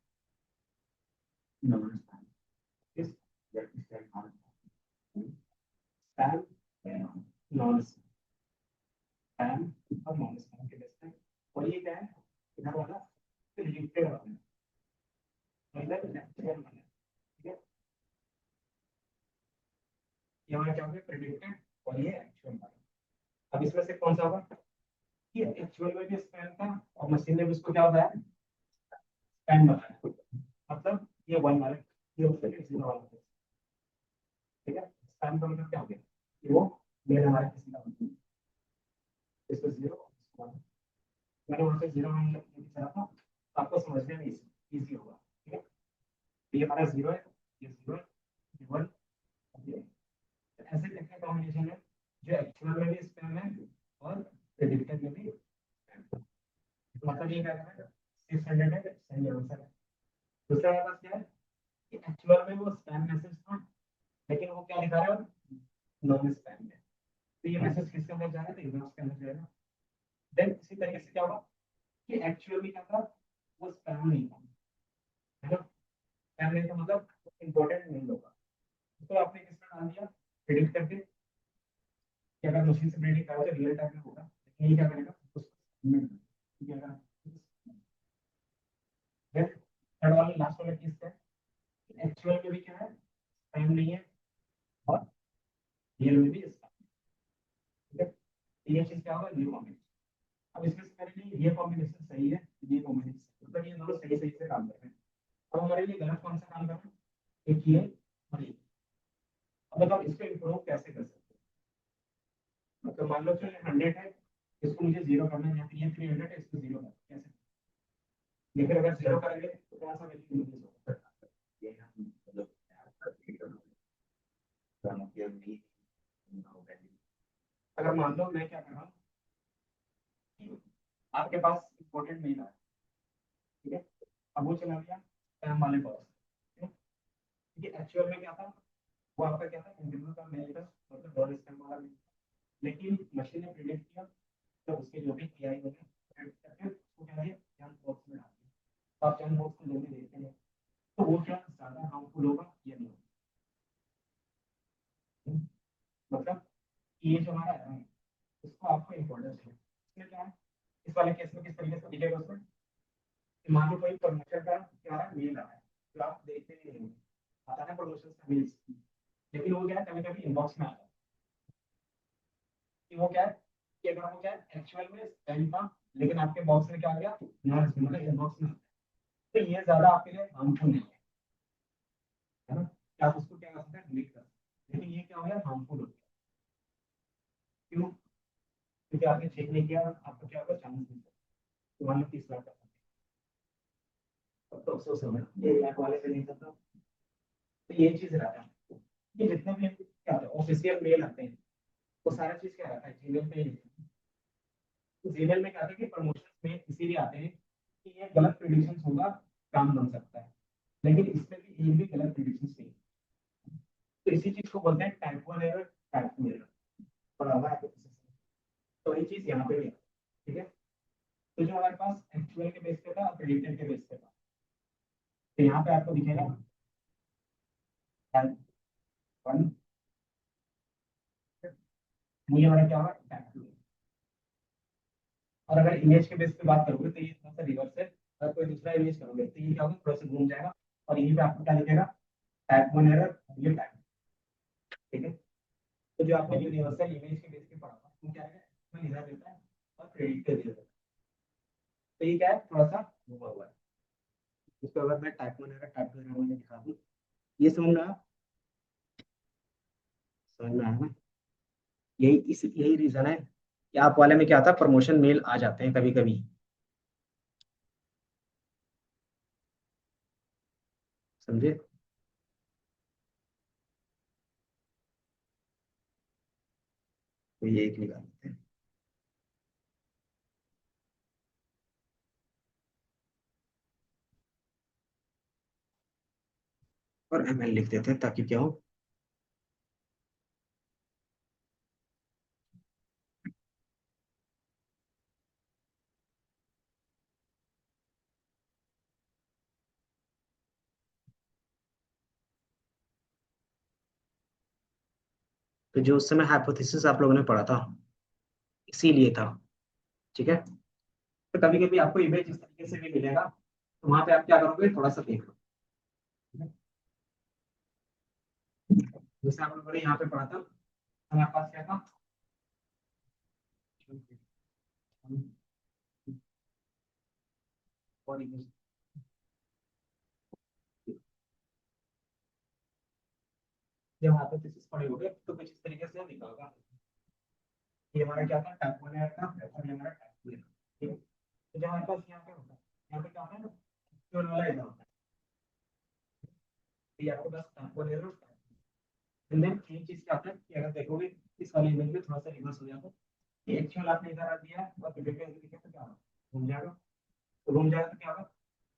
इस स्पैम, नॉन स्पैम और नॉन स्पैम के बेस पे। और ये क्या है, इधर वाला रिलेटेड वाला है, मतलब एक्चुअल वाला है, ठीक है। ये हमारा क्या हो गया, प्रेडिक्टेड, और ये एक्चुअल वाला। अब इसमें से कौन सा होगा, ये एक्चुअल में भी स्पैम था और मशीन ने भी उसको क्या बताया, स्पैम बताया। मतलब ये वन वाला, ये उसके लिए जीरो वाला, ठीक है। स्पैम का मतलब क्या हो गया, कि वो मेन हमारे किसी का मतलब, इसको जीरो, मैंने वहां पे जीरो वन लेके चला था, तो आपको समझने में इजी होगा, ठीक है। तो ये हमारा जीरो है, ये जीरो है, ये वन, ये ऐसे कितने कॉम्बिनेशन है, जो एक्चुअल में भी स्पैम है और प्रेडिक्टेड में भी spam है। तो मतलब ये क्या है, 600 है, सही आंसर है। दूसरा हमारे पास क्या है, कि एक्चुअल में वो स्पैम मैसेज था, लेकिन वो क्या लिखा रहा है, नॉन स्पैम में। तो ये मैसेज किसके अंदर जा रहा है, तो इनबॉक्स के अंदर जाएगा। देन इसी तरीके से क्या होगा, कि एक्चुअल में क्या था, वो स्पैम नहीं था, है ना। स्पैम नहीं था मतलब इंपॉर्टेंट नहीं होगा, तो आपने किसमें डाल दिया, प्रेडिक्ट करके, कि अगर मशीन से प्रेडिक्ट करा तो रियल टाइम में होगा, लेकिन ये क्या करेगा, उसको ठीक है। देन थर्ड वाला लास्ट वाला केस है, एक्चुअल में भी क्या है, स्पैम नहीं है, और रियल में भी स्पैम, ठीक है। तो ये चीज क्या होगा, न्यू कॉम्बिनेशन। अब इसमें से मेरे लिए ये कॉम्बिनेशन सही है, ये कॉम्बिनेशन, मतलब ये दोनों सही सही से काम कर रहे हैं। अब हमारे लिए गलत कौन सा काम कर रहा है, एक ये और ये। अब बताओ इसको इम्प्रूव कैसे कर सकते हैं, मतलब मान लो कि 100 है, इसको मुझे जीरो करना है, या फिर ये 300 है, इसको जीरो करना है, कैसे? लेकिन अगर जीरो करेंगे तो कौन सा वैल्यू इंक्रीज होगा, अगर मान लो मैं क्या कर रहा हूँ, आपके पास इंपॉर्टेंट नहीं था, ठीक है, अब वो चला गया स्पैम वाले पास, ठीक है। एक्चुअल में क्या था, वो आपका क्या था, इंटरव्यू का मेल था, मतलब नॉन स्पैम वाला मेल। लेकिन मशीन ने प्रिडिक्ट किया, तो उसके जो भी पीआई होंगे predict करके उसको क्या है, जंक बॉक्स में डाल दिया। तो आप जंक बॉक्स में जल्दी देखते हैं, तो वो क्या ज्यादा हार्मफुल होगा या नहीं होगा? मतलब ये जो हमारा है, तो आपको इम्पोर्टेंस है इसमें क्या है। इस वाले केस में किस तरीके से दिखेगा उसमें, मान लो कोई प्रमोशन का क्या है मेल आ रहा है, तो आप देखते नहीं होंगे, आता है प्रमोशन का मेल, लेकिन वो क्या है कभी कभी इनबॉक्स में आता है कि वो क्या है कि अगर वो क्या है एक्चुअल में स्पैम था, लेकिन आपके बॉक्स में क्या आ गया नॉन मतलब इनबॉक्स में, तो ये ज्यादा आपके लिए हार्मफुल नहीं है ना, कि आप उसको क्या कर सकते हैं डिलीट कर सकते हैं। लेकिन ये क्या हो गया हार्मफुल हो गया, क्यों, क्योंकि आपने चेक नहीं किया, आपको क्या होगा चांस नहीं, तो मान लो 30 लाख का तो अफसोस है, 1 लाख वाले पे नहीं करता। तो ये चीज रहता है कि जितने भी क्या होता है ऑफिशियल मेल आते हैं, वो सारा चीज क्या रहता है जीमेल पे ही रहता है। तो जीमेल में क्या होता है कि प्रमोशन में इसीलिए आते हैं कि ये गलत प्रिडिक्शन होगा, काम बन सकता है, लेकिन इसमें भी ये भी गलत प्रिडिक्शन नहीं है। तो इसी चीज को बोलते हैं टाइप 1 एरर, टाइप 2 एरर, पढ़ा हुआ है आपको किसी से। तो ये चीज यहाँ पे भी है, ठीक है। तो जो हमारे पास एक्चुअल के बेस पे था और प्रिडिक्टेड के बेस पे था, तो यहाँ पे आपको दिखेगा टाइप 1, ये हमारा क्या होगा टाइप 2। और अगर इमेज के बेस पे बात करोगे तो ये थोड़ा सा रिवर्स है, अगर कोई दूसरा इमेज करोगे तो ये क्या होगा थोड़ा सा घूम जाएगा, और यहीं पे आपको क्या दिखेगा टाइप 1 एरर, ये टाइप, ठीक है। तो जो आपने यूनिवर्सल इमेज के बेस पे पढ़ा था वो क्या है इसमें इधर देता है और प्रेडिक्टर देता है, तो ये क्या है थोड़ा सा घुमा हुआ है। इसको अगर मैं टाइप 1 एरर टाइप 2 एरर में दिखा दूं, ये समझ में आया, समझ में आया ना। यही रीजन है कि आप वाले में क्या आता है प्रमोशन मेल आ जाते हैं कभी कभी, समझे। तो ये एक निकाल लेते हैं और एमएल लिख देते हैं ताकि क्या हो, तो जो उस समय हाइपोथेसिस आप लोगों ने पढ़ा था इसीलिए था, ठीक है। तो कभी कभी आपको इमेज इस तरीके से भी मिलेगा, तो वहां पे आप क्या करोगे थोड़ा सा देख लो, जैसे आप लोगों ने यहाँ पे पढ़ा था हमारे पास क्या था, और image। जब हाइपोथेसिस पढ़े होगे तो कुछ इस तरीके से लिखा होगा, ये हमारा क्या था टाइप 1 एरर था और ये हमारा टाइप 2 एरर, ठीक है। तो जब हमारे पास यहाँ पे होता है, यहाँ पे क्या होता है ना एक्चुअल वाला एरर होता है, तो ये आपके पास टाइप 1 एरर, एंड देन एक चीज क्या होता है कि अगर देखोगे इस वाले इमेज में थोड़ा सा रिवर्स हो जाता है, ये एक्चुअल आपने इधर आ दिया है और प्रिडिक्टेड इधर दिया तो क्या होगा घूम जाएगा, तो घूम जाएगा तो क्या होगा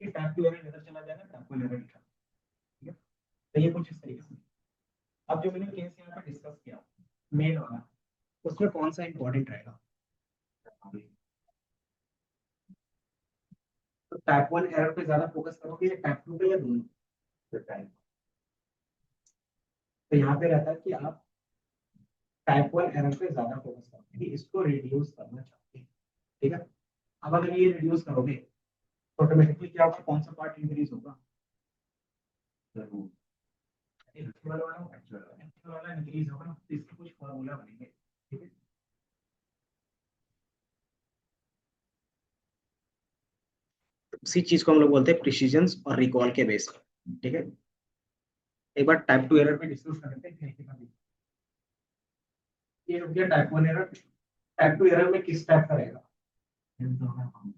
कि टाइप 2 एरर इधर चला जाएगा, टाइप 1 एरर लिखा, ठीक है। तो ये कुछ इस तरीके से। अब जो मैंने केस यहाँ पे डिस्कस किया मेल वाला, उसमें कौन सा इंपॉर्टेंट रहेगा, तो टाइप 1 एरर पे ज्यादा फोकस करोगे या टाइप 2 पे या दोनों, तो टाइप, तो यहाँ पे रहता है कि आप टाइप 1 एरर पे ज्यादा फोकस करोगे कि इसको रिड्यूस करना चाहते हैं, ठीक है। अब अगर ये रिड्यूस करोगे तो ऑटोमेटिकली क्या होगा कौन सा पार्ट इंक्रीज होगा, एक्चुअल वाला इंक्रीज होगा, तो इसके कुछ फॉर्मूला बनेंगे, ठीक है। उसी चीज को हम लोग बोलते हैं प्रिसीजन और रिकॉल के बेस पर, ठीक है। एक बार टाइप 2 एरर पे डिस्कस करते हैं, ये हो गया टाइप 1 एरर, टाइप 2 एरर में किस टाइप का रहेगा, एग्जांपल,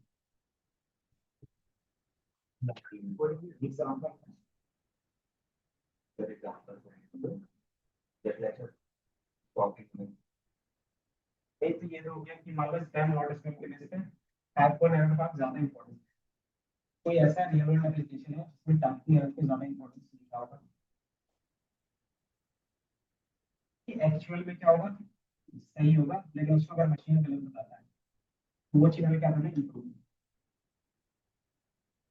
एक तो ये हो गया कि मान लो स्पैम नॉट स्पैम के बेस पे टाइप 1 एरर का ज्यादा इंपॉर्टेंस, कोई ऐसा रियल वर्ल्ड एप्लीकेशन है जिसमें टाइप 2 एरर को ज्यादा इंपॉर्टेंस लिखा होगा कि एक्चुअल में क्या होगा सही होगा, लेकिन उसको अगर मशीन गलत बताता है तो वो चीज हमें क्या करना है improve,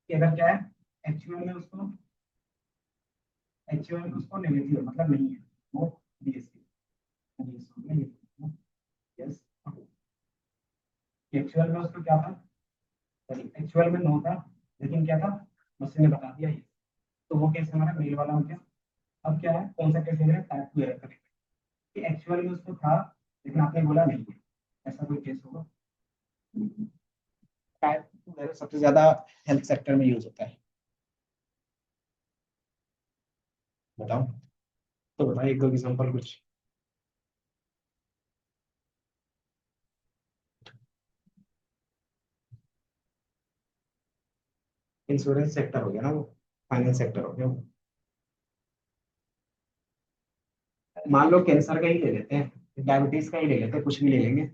कि अगर क्या है एक्चुअल में उसको नेगेटिव मतलब नहीं है वो बीएससी, यस, एक्चुअल में उसको क्या था, सॉरी एक्चुअल में नो था, लेकिन क्या था, मशीन ने बता दिया ये। तो वो केस हमारा मेल वाला हो गया। अब क्या है, कौन सा केस ले रहे हैं, टाइप 2 एरर करेंगे कि एक्चुअल में उसको था लेकिन आपने बोला नहीं है, ऐसा कोई केस होगा। टाइप 2 एरर सबसे ज्यादा हेल्थ सेक्टर में यूज होता है। बताओ, तो बताओ एक दो एग्जांपल कुछ। इंश्योरेंस सेक्टर हो गया ना वो, फाइनेंस सेक्टर हो गया वो। मान लो कैंसर का ही ले लेते हैं, डायबिटीज का ही ले लेते हैं, कुछ भी ले लेंगे।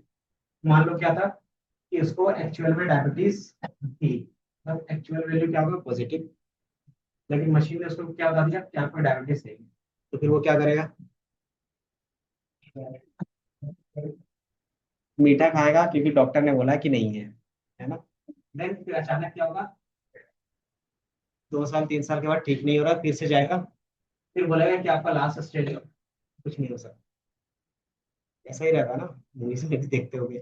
मान लो क्या था कि उसको एक्चुअल में डायबिटीज थी, मतलब एक्चुअल वैल्यू क्या होगा, पॉजिटिव, लेकिन मशीन ने उसको क्या बता दिया कि आपको डायबिटीज है। तो फिर वो क्या करेगा, मीठा खाएगा क्योंकि डॉक्टर ने बोला कि नहीं है ना। देन फिर अचानक क्या होगा, 2 साल 3 साल के बाद ठीक नहीं हो रहा, फिर से जाएगा, फिर बोलेगा कि आपका लास्ट स्टेज है, कुछ नहीं हो सकता। ऐसा ही रहता ना, मूवीज में भी देखते होगे।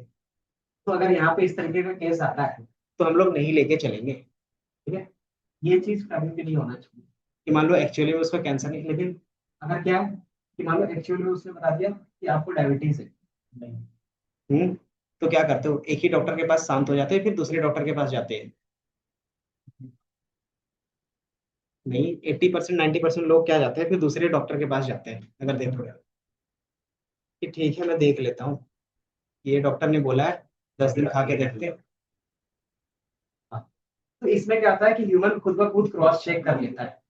तो अगर यहाँ पे इस तरीके का केस आता है तो हम लोग नहीं लेके चलेंगे, ठीक है। ये चीज कभी भी नहीं होना चाहिए कि मान लो एक्चुअली में उसका कैंसर नहीं, लेकिन अगर क्या है कि मान लो एक्चुअली में उसने बता दिया कि आपको डायबिटीज है, नहीं, तो क्या करते हो, एक ही डॉक्टर के पास शांत हो जाते हैं, फिर दूसरे डॉक्टर के पास जाते हैं। नहीं, 80% 90% लोग क्या जाते हैं, फिर दूसरे डॉक्टर के पास जाते हैं। अगर देखो यार कि ठीक है मैं देख लेता हूँ, ये डॉक्टर ने बोला है 10 दिन खा के देखते हैं। हाँ, तो इसमें क्या होता है कि ह्यूमन खुद ब खुद क्रॉस चेक कर लेता है।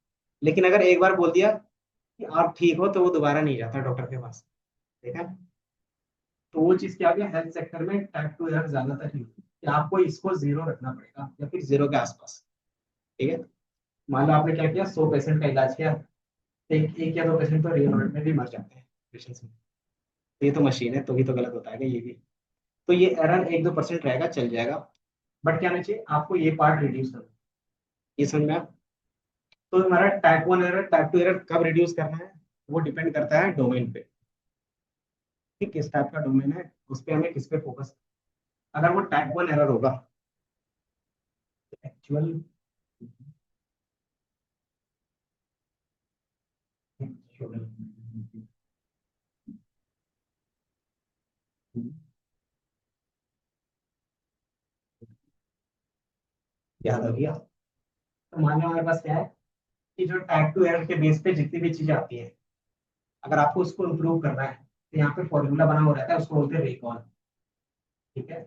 लेकिन अगर एक बार बोल दिया कि आप ठीक हो, तो वो दोबारा नहीं जाता डॉक्टर के पास, ठीक है। तो वो चीज क्या हो गया, हेल्थ सेक्टर में टाइप 2 एरर ज्यादातर ही होती है कि आपको इसको जीरो रखना पड़ेगा या फिर जीरो के आसपास, ठीक है। मान लो आपने क्या किया, 100 पेशेंट का इलाज किया, तो एक या दो पेशेंट तो रियल वर्ल्ड में भी मर जाते हैं पेशेंट्स में। तो ये तो मशीन है, तो ही तो गलत होता है कि ये भी। तो ये एरर 1-2% रहेगा, चल जाएगा। बट क्या होना चाहिए आपको, ये पार्ट रिड्यूस करना, ये समझ में आया? तो हमारा टाइप 1 एरर टाइप 2 एरर कब रिड्यूस करना है, वो डिपेंड करता है डोमेन पे, कि किस टाइप का डोमेन है, उस पे हमें किस पे फोकस। अगर वो टाइप 1 एरर होगा, एक्चुअल याद आ गया। तो मान लो हमारे पास क्या है कि जो टाइप 2 एरर के बेस पे जितनी भी चीजें आती है, अगर आपको उसको इम्प्रूव करना है तो यहाँ पे फॉर्मूला बना हुआ रहता है, उसको बोलते हैं रिकॉल, ठीक है।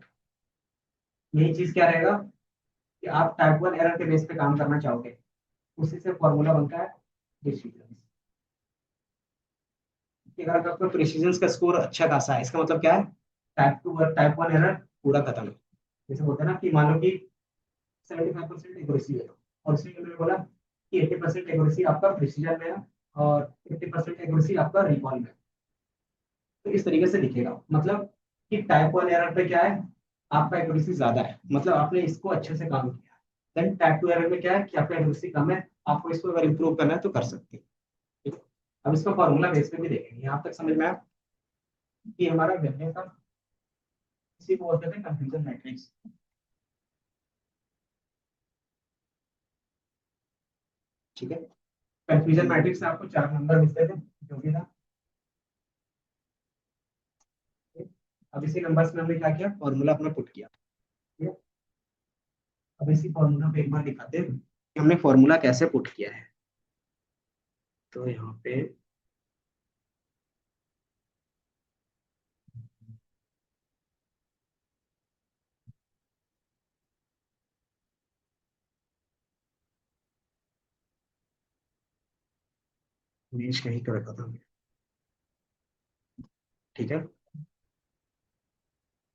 यही चीज क्या रहेगा कि आप टाइप 1 एरर के बेस पे काम करना चाहोगे, उसी से फॉर्मूला बनता है डिसीजन। अगर आपका प्रिसीजन का स्कोर अच्छा खासा है, इसका मतलब क्या है, टाइप 2 और टाइप 1 एरर पूरा खत्म है। जैसे बोलते हैं ना कि मान लो कि 75% एक्यूरेसी है, और उसमें मैंने बोला कि 80% एक्यूरेसी आपका प्रिसीजन में है और 50% एक्यूरेसी आपका रिकॉल में है। तो इस तरीके से दिखेगा, मतलब कि टाइप 1 एरर पे क्या है, आपका एक्यूरेसी ज्यादा है, मतलब आपने इसको अच्छे से काम किया। देन टाइप 2 एरर में क्या है कि आपका एक्यूरेसी कम है, आपको इसको अगर इंप्रूव करना है तो कर सकते हैं, ठीक है? अब इसको फॉर्मूला बेस पे भी देखेंगे, यहाँ तक समझ में आया कि हमारा गणने का इसी को बोलते थे कंफ्यूजन मैट्रिक्स, ठीक है। कंफ्यूजन मैट्रिक्स से आपको 4 नंबर मिलते थे जो भी था। अब इसी नंबर्स में हमने क्या किया, फॉर्मूला अपना पुट किया, ठीक है? अब इसी फॉर्मूला पे एक बार दिखाते हैं कि हमने फॉर्मूला कैसे पुट किया है। तो यहाँ पे इमेज कहीं तो रखा था, ठीक है।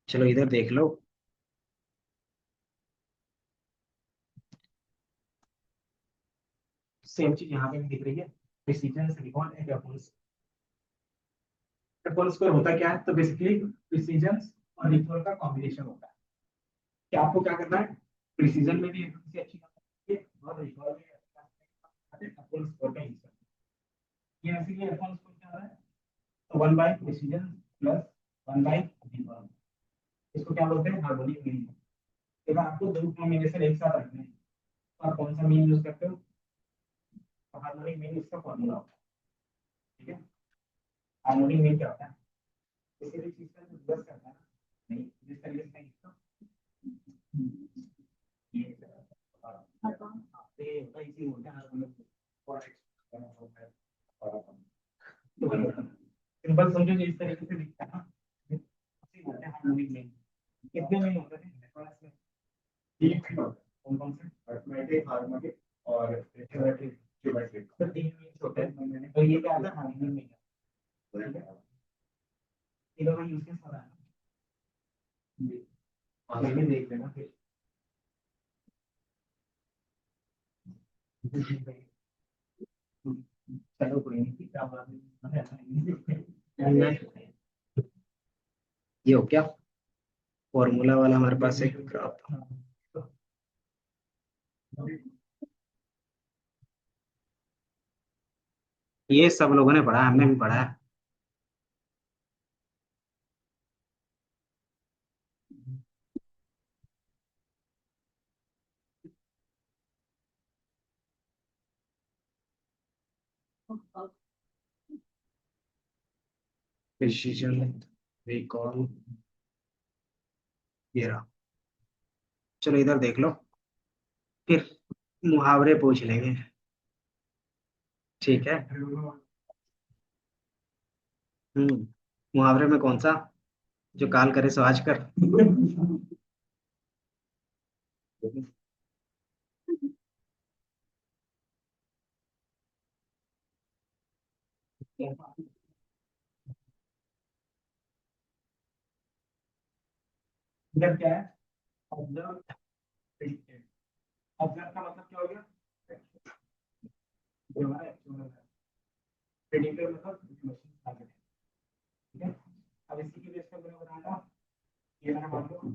चलो इधर देख लो, सेम चीज यहाँ पे भी दिख रही है, प्रिसीजन रिकॉल एंड एफोन स्कोर होता क्या है, तो बेसिकली प्रिसीजन और रिकॉल का कॉम्बिनेशन होता है कि आपको क्या करना है, प्रिसीजन में भी एक्यूरेसी अच्छी करनी है और रिकॉल में एफोन स्कोर का यूज करना है। ये बेसिकली एफोन स्कोर क्या है, तो 1/प्रिसीजन प्लस 1/रिकॉल, इसको क्या बोलते हैं, हार्मोनिक मीन। अगर आपको दो कॉम्बिनेशन एक साथ रखने हैं तो आप कौन सा मीन यूज करते हो, तो हार्मोनिक मीन इसका फॉर्मूला होता है। ठीक है, हार्मोनिक मीन क्या होता है, किसी भी चीज का रिवर्स करता है ना, नहीं जिस तरीके से इसका ये इसी होता है हार्मोनिक। सिंपल समझो कि इस तरीके से दिखता है ना, इसी बोलते हैं हार्मोनिक मीन। कितने मीन होते हैं इसमें, तीन मीन होते हैं, कौन कौन से, अरिथमेटिक, हार्मोनिक और ज्योमेट्रिक। ज्योमेट्रिक तो तीन मीन होते हैं, तो ये क्या होता है, हार्मोनिक मीन। ठीक है, तीनों का यूज कैसे होता है, आगे देख लेना फिर। चलो कोई नहीं, क्या बात है। ये हो क्या फॉर्मूला वाला हमारे पास एक ग्राफ था। ये सब लोगों ने पढ़ा है, हमने भी पढ़ा है। प्रिसीजन, रिकॉल, ये रहा। चलो इधर देख लो, फिर मुहावरे पूछ लेंगे। ठीक है। मुहावरे में कौन सा, जो काल करे सो आज कर। इधर क्या है, ऑब्जर्व, प्रिडिक्टेड। ऑब्जर्व का मतलब क्या हो गया, जो हमारा एक्चुअल है। प्रिडिक्टेड मतलब मशीन टारगेट। ठीक है, अब इसी की बेस पर मैंने बताया था, ये मैंने मान लो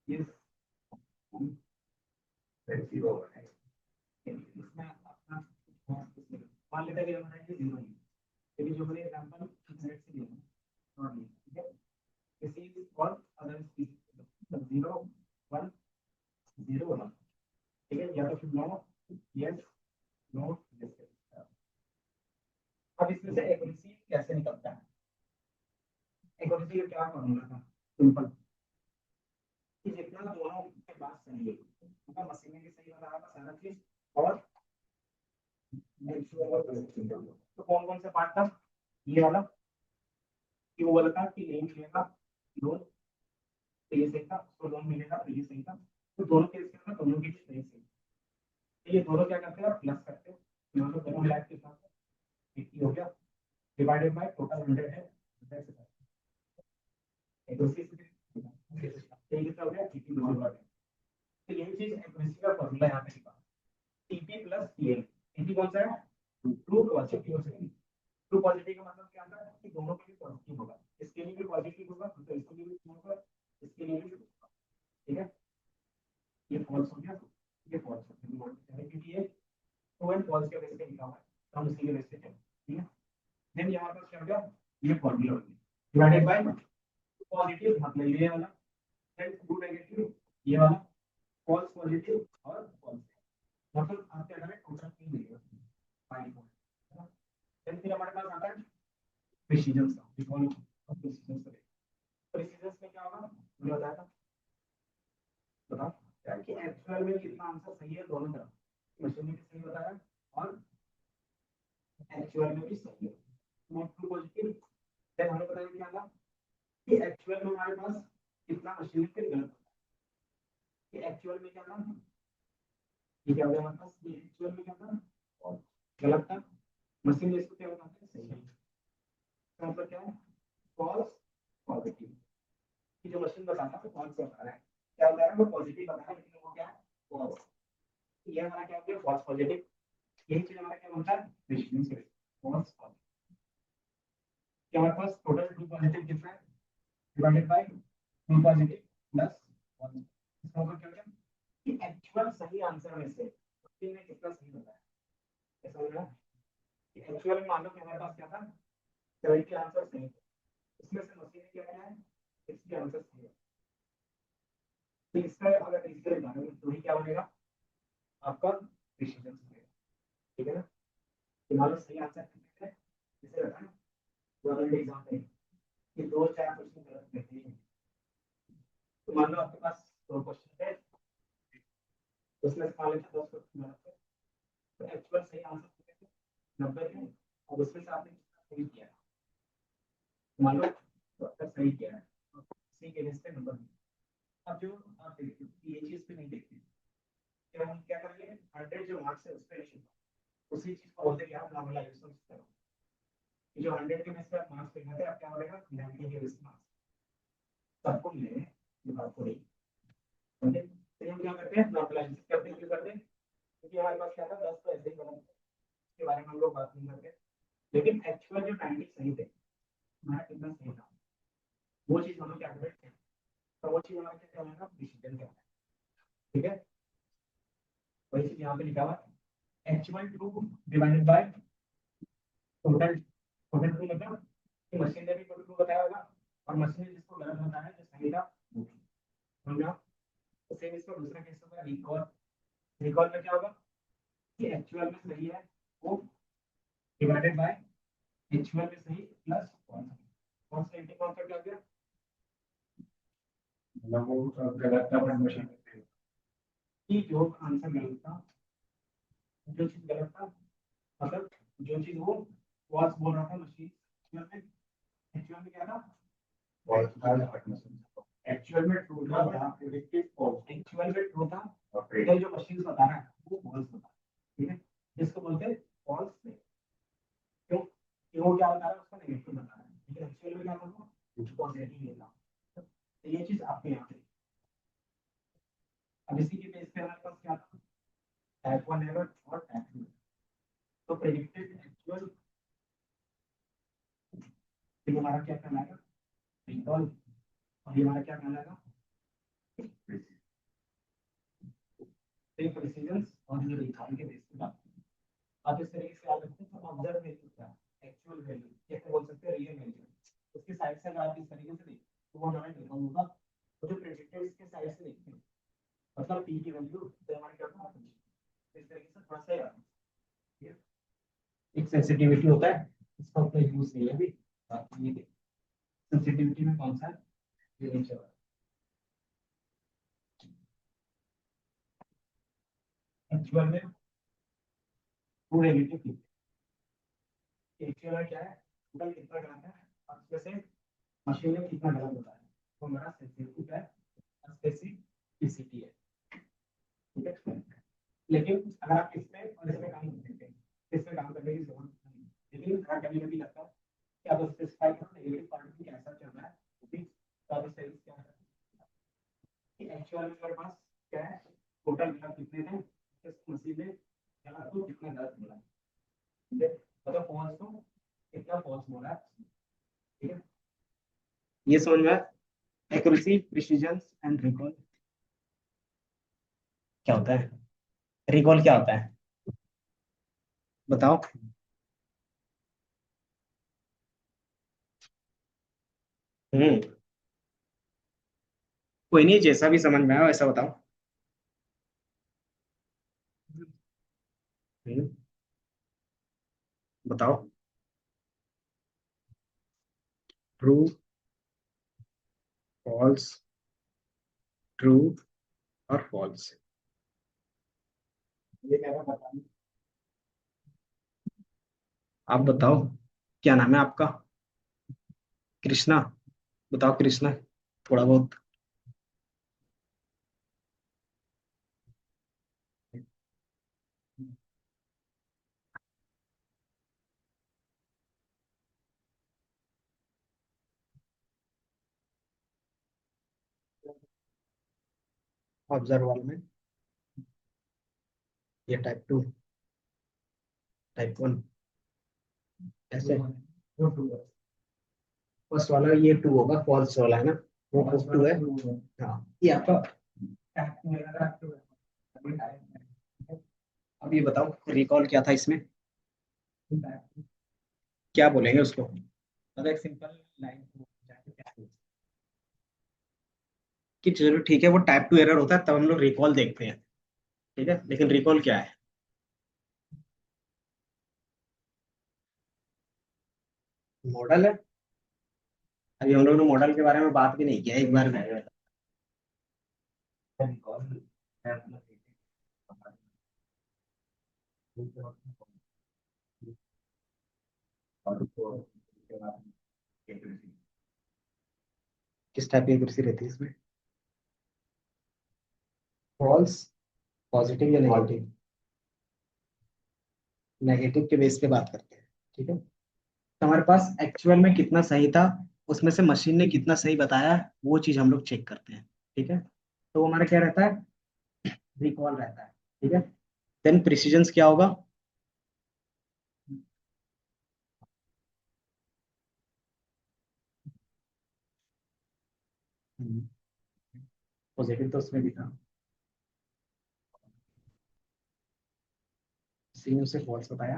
ये जीरो है, इसमें अपना मान लेते हैं कि हमारा ये जीरो है, लेकिन जो मैंने एग्जांपल सेट से लिया है, ठीक है, किसी और other species zero one zero one, ठीक है, या तो फिर नो यस नो यस। अब इसमें से एक्यूरेसी कैसे निकलता है, एक्यूरेसी का क्या फॉर्मूला था, सिंपल, कि जितना दोनों के पास सही है, मतलब मशीन में भी सही बता रहा था सारा चीज, और तो कौन कौन से पार्ट था, ये वाला क्यू वाला था कि नहीं मिलेगा लोन, तो ये सही था, उसको लोन मिलेगा तो ये सही था, तो दोनों केस के अंदर दोनों के लिए सही सही। तो ये दोनों क्या करते हैं, प्लस करते हैं, दोनों दोनों मिला के साथ 80 हो गया, डिवाइडेड बाय टोटल 100 है, 100 से एक दूसरी से ये क्या हो गया, 80 दोनों बार। तो यही चीज एक्यूरेसी का फॉर्मूला यहाँ पे लिखा, टीपी प्लस टीएल। टीपी कौन सा है, ट्रू पॉजिटिव। ट्रू पॉजिटिव का मतलब क्या आता है कि दोनों के लिए पॉजिटिव होगा, इसके लिए भी पॉजिटिव होगा तो इसके लिए भी true होगा, इसके लिए भी true होगा। ठीक है, ये फॉल्स हो गया, ये फॉल्स हो गया, क्योंकि ये ट्रू एंड फॉल्स के बेस पे लिखा हुआ है, तो हम उसी के बेस पे चलेंगे। ठीक है, देन यहाँ पर क्या हो गया, ये फॉर्मूला हो गया, डिवाइडेड बाय पॉजिटिव मतलब ये वाला, देन ट्रू नेगेटिव ये वाला, फॉल्स पॉजिटिव और फॉल्स, मतलब आपके हमें टोटल 3 मिलेगा, 5 है ना। देन फिर हमारे पास आता है प्रिसीजन का, रिकॉल ऑफ प्रिसीजन का। प्रिसीजन में क्या होगा, मुझे बताया था, बताओ क्या, कि एक्चुअल में कितना आंसर सही है दोनों तरफ, मशीन में भी सही बताया और एक्चुअल में भी सही है, नॉट ट्रू पॉजिटिव। देन हमें बताया क्या था कि एक्चुअल में हमारे पास कितना मशीन में फिर गलत होता है, कि एक्चुअल में क्या था, ये क्या हो गया हमारे पास, ये एक्चुअल में क्या था और गलत था, मशीन में इसको क्या बताते हैं सही है, इसका मतलब क्या है, फॉल्स पॉजिटिव, कि जो मशीन बताता है फॉल्स बता रहा है, क्या बता रहा है वो पॉजिटिव बता रहा है, लेकिन वो क्या है फॉल्स। ये हमारा क्या हो गया फॉल्स पॉजिटिव, यही चीज हमारा क्या बनता है डिसीजन से, फॉल्स पॉजिटिव। क्या हमारे पास टोटल ट्रू पॉजिटिव कितना है, divided by true positive plus 1, इसका मतलब क्या हो गया कि एक्चुअल सही आंसर में से मशीन ने कितना सही बताया, ऐसा हो गया कि एक्चुअल में मान लो कि हमारे पास क्या था 70 आंसर सही थे, इसमें से मशीन ने क्या किया है 60 आंसर सही है, तो इसका अगर इसके लगाएंगे तो ही क्या बनेगा आपका प्रिसीजन बनेगा, ठीक है ना। तो मान लो सही आंसर कितने थे, इसे रखा गवर्नमेंट एग्जाम में कि 2-4 क्वेश्चन गलत रहते हैं। तो मान लो आपके पास 2 क्वेश्चन थे, उसमें से मान लीजिए 10 क्वेश्चन गलत थे, तो एक्चुअल सही आंसर कितने थे, 90 थे, और उसमें से आपने कितना सही किया, मान लो तो अगर सही किया है तो सही के बेस पे नंबर मिलेगा। अब जो आप देखते हो ये चीज पे नहीं देखते, क्या हम क्या करेंगे, 100 जो मार्क्स है उस पर नहीं, उसी चीज को बोलते हैं कि आप नॉर्मलाइजेशन करो, कि जो 100 के बेस पे आप मार्क्स लिखते हैं, आप क्या बोलेगा 90 के बेस पे मार्क्स सबको मिलेंगे, ये बात थोड़ी, समझे। तो हम क्या करते हैं, नॉर्मलाइजेशन करते हैं, क्यों करते हैं, क्योंकि हमारे पास क्या था 10 तो ऐसे ही गलत थे, इसके बारे में हम लोग बात नहीं करते, लेकिन एक्चुअल जो 90 सही थे, हमारा कितना सही था, वो चीज हम लोग क्या करते हैं, तो वो चीज हमारा क्या कहलाएगा, डिसीजन कहलाएगा, ठीक है। वही चीज यहाँ पे लिखा हुआ है, actual true divided by total, total true मतलब कि मशीन ने भी टोटल ट्रू बताया होगा, और मशीन ने जिसको गलत बताया जो सही था वो true। समझा। तो सेम इसका दूसरा केस होगा रिकॉल, रिकॉल में क्या होगा कि एक्चुअल में सही है वो डिवाइडेड बाय एक्चुअल में सही प्लस कौन सा इंटू कॉन्सेप्ट आ गया, मतलब वो गलत था पर मशीन कि जो आंसर गलत था, जो चीज गलत था, मतलब जो चीज वो फॉल्स बोल रहा था मशीन, एक्चुअल में क्या था, एक्चुअल में ट्रू था, प्रेडिक्टेड फॉल्स, एक्चुअल में ट्रू था, और जो मशीन बता रहा है वो फॉल्स बता रहा है, ठीक है, जिसको बोलते हैं फॉल्स। क्यों, कि वो क्या बता रहा है उसका नेगेटिव बता रहा है, लेकिन एक्चुअल में क्या था वो कुछ पॉजिटिव लेना। तो ये चीज आपके यहाँ पे, अब इसी के बेस पे हमारे पास क्या था, टाइप 1 एरर और टाइप 2। तो प्रेडिक्टेड एक्चुअल ये हमारा क्या कहलाएगा, रिकॉल, और ये हमारा क्या कहलाएगा प्रिसीजन, और ये रिकॉल के बेस पे बात। आप इस तरीके से याद रखते हैं, तो ऑब्जर्व वैल्यू क्या है, एक्चुअल वैल्यू कैसे बोल सकते हैं, रियल वैल्यू, उसके साइड से अगर आप इस तरीके से देखते तो वो हमारा रिकॉल होगा, तो जो प्रेडिक्टेड इसके साइड से देखते हैं मतलब पी की वैल्यू तो हमारे क्या होगा, इस तरीके से थोड़ा सा याद, ठीक है। एक सेंसिटिविटी होता है, इसका उतना यूज नहीं है अभी, आप ये देखिए सेंसिटिविटी में कौन सा है, ये नीचे वाला, एक्चुअल में टू नेगेटिव, एक्चुअल में क्या है टोटल कितना गलत है, और उसमें से मशीन में कितना गलत होता है, तो हमारा सेंसिटिविटी है, स्पेसिफिसिटी है, ठीक है। लेकिन अगर आप इसमें और इसमें काम कर सकते हैं, इसमें काम करने की जरूरत नहीं, लेकिन अगर कभी कभी लगता है कि आप स्पेसिफाई करो नेगेटिव पार्ट में कैसा चल रहा है, वो भी तो आप इस तरीके से क्या करें कि एक्चुअल में मेरे पास क्या है, टोटल गलत कितने थे, इस मशीन ने गलत को कितना गलत बोला, ठीक है, मतलब फॉल्स को कितना फॉल्स बोला है, ठीक है। ये समझ में एक्यूरेसी, प्रिसीजन एंड रिकॉल क्या होता है, रिकॉल क्या होता है बताओ। हम्म, कोई नहीं, जैसा भी समझ में आया वैसा बताओ। हम्म, बताओ। ट्रू, फॉल्स, ट्रू और फॉल्स, ये क्या बताओ, आप बताओ क्या नाम है आपका, कृष्णा, बताओ कृष्णा, थोड़ा बहुत। ऑब्जर्व वाले में ये टाइप 2, टाइप 1 ऐसे, फर्स्ट वाला ये 2 होगा, फॉल्स वाला है ना, वो 2 है। हाँ ये आपका, अब ये बताओ रिकॉल क्या था इसमें, क्या बोलेंगे उसको, मतलब एक सिंपल लाइन, कि चलो ठीक है वो टाइप टू एरर होता है, तब हम लोग रिकॉल देखते हैं। ठीक है, लेकिन रिकॉल क्या है? मॉडल है। अभी हम लोग ने मॉडल के बारे में बात भी नहीं किया एक बार भी। किस टाइप की एक्यूरेसी रहती है इसमें? फॉल्स, पॉजिटिव या नेगेटिव? नेगेटिव के बेस पे बात करते हैं। ठीक है, तो हमारे पास एक्चुअल में कितना सही था, उसमें से मशीन ने कितना सही बताया, वो चीज हम लोग चेक करते हैं। ठीक है, तो वो हमारा क्या रहता है? रिकॉल रहता है। ठीक है, देन प्रिसीजन क्या होगा? पॉजिटिव तो उसमें भी था, सी ने उसे फॉल्स बताया।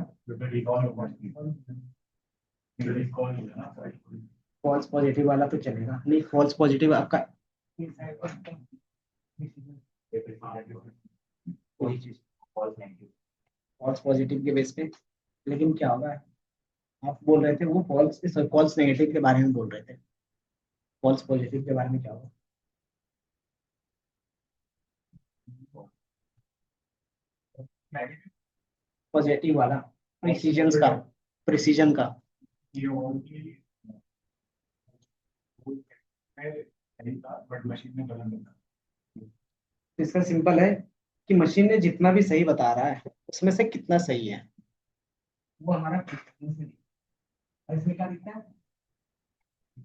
फॉल्स पॉजिटिव वाला तो चलेगा नहीं, फॉल्स पॉजिटिव आपका वही चीज, फॉल्स पॉजिटिव के बेस पे। लेकिन क्या होगा, आप बोल रहे थे वो फॉल्स फॉल्स नेगेटिव के बारे में बोल रहे थे, फॉल्स पॉजिटिव के बारे में क्या होगा? पॉजिटिव वाला प्रिसीजन का, प्रिसीजन का। इसका सिंपल है कि मशीन ने जितना भी सही बता रहा है उसमें से कितना सही है, वो हमारा precision से दिखता है। और इसमें क्या दिखता है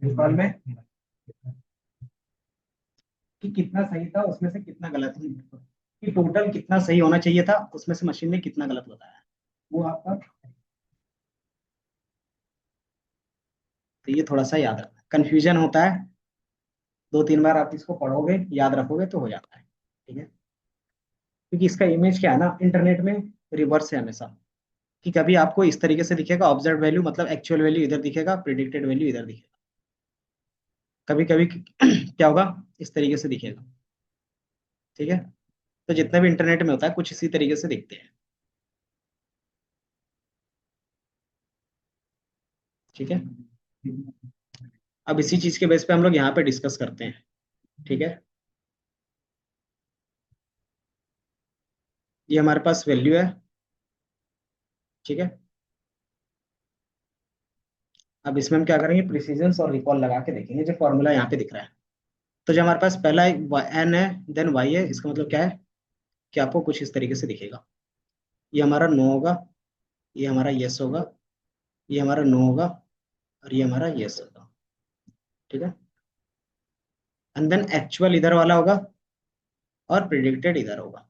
रिकॉल में? कि कितना सही था उसमें से कितना गलत है, कि टोटल कितना सही होना चाहिए था उसमें से मशीन ने कितना गलत बताया, वो आपका। तो ये थोड़ा सा याद रखना, कंफ्यूजन होता है, दो तीन बार आप इसको पढ़ोगे याद रखोगे तो हो जाता है। ठीक है, क्योंकि इसका इमेज क्या है ना, इंटरनेट में रिवर्स है हमेशा, कि कभी आपको इस तरीके से दिखेगा ऑब्जर्व वैल्यू, मतलब एक्चुअल वैल्यू इधर दिखेगा, प्रिडिक्टेड वैल्यू इधर दिखेगा। कभी कभी क्या होगा, इस तरीके से दिखेगा। ठीक है, तो जितना भी इंटरनेट में होता है कुछ इसी तरीके से दिखते हैं। ठीक है, अब इसी चीज के बेस पे हम लोग यहाँ पे डिस्कस करते हैं। ठीक है, ये हमारे पास वैल्यू है। ठीक है, अब इसमें हम क्या करेंगे, प्रिसीजन और रिकॉल लगा के देखेंगे, जो फॉर्मूला यहाँ पे दिख रहा है। तो जो हमारे पास पहला एन है, देन वाई है, इसका मतलब क्या है कि आपको कुछ इस तरीके से दिखेगा। ये हमारा नो होगा, ये हमारा यस होगा, ये हमारा नो होगा, और ये हमारा यस होगा। ठीक है, एंड देन एक्चुअल इधर वाला होगा और प्रिडिक्टेड इधर होगा।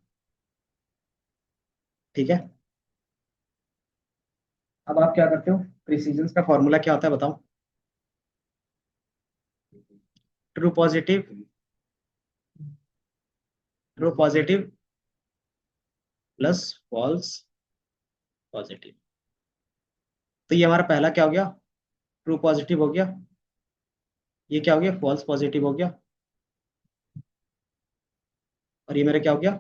ठीक है, अब आप क्या करते हो, प्रिसीजन का फॉर्मूला क्या होता है बताओ? True positive, true positive plus false positive. तो ये हमारा पहला क्या हो गया, ट्रू पॉजिटिव हो गया, ये क्या हो गया, फॉल्स पॉजिटिव हो गया, और ये मेरा क्या हो गया,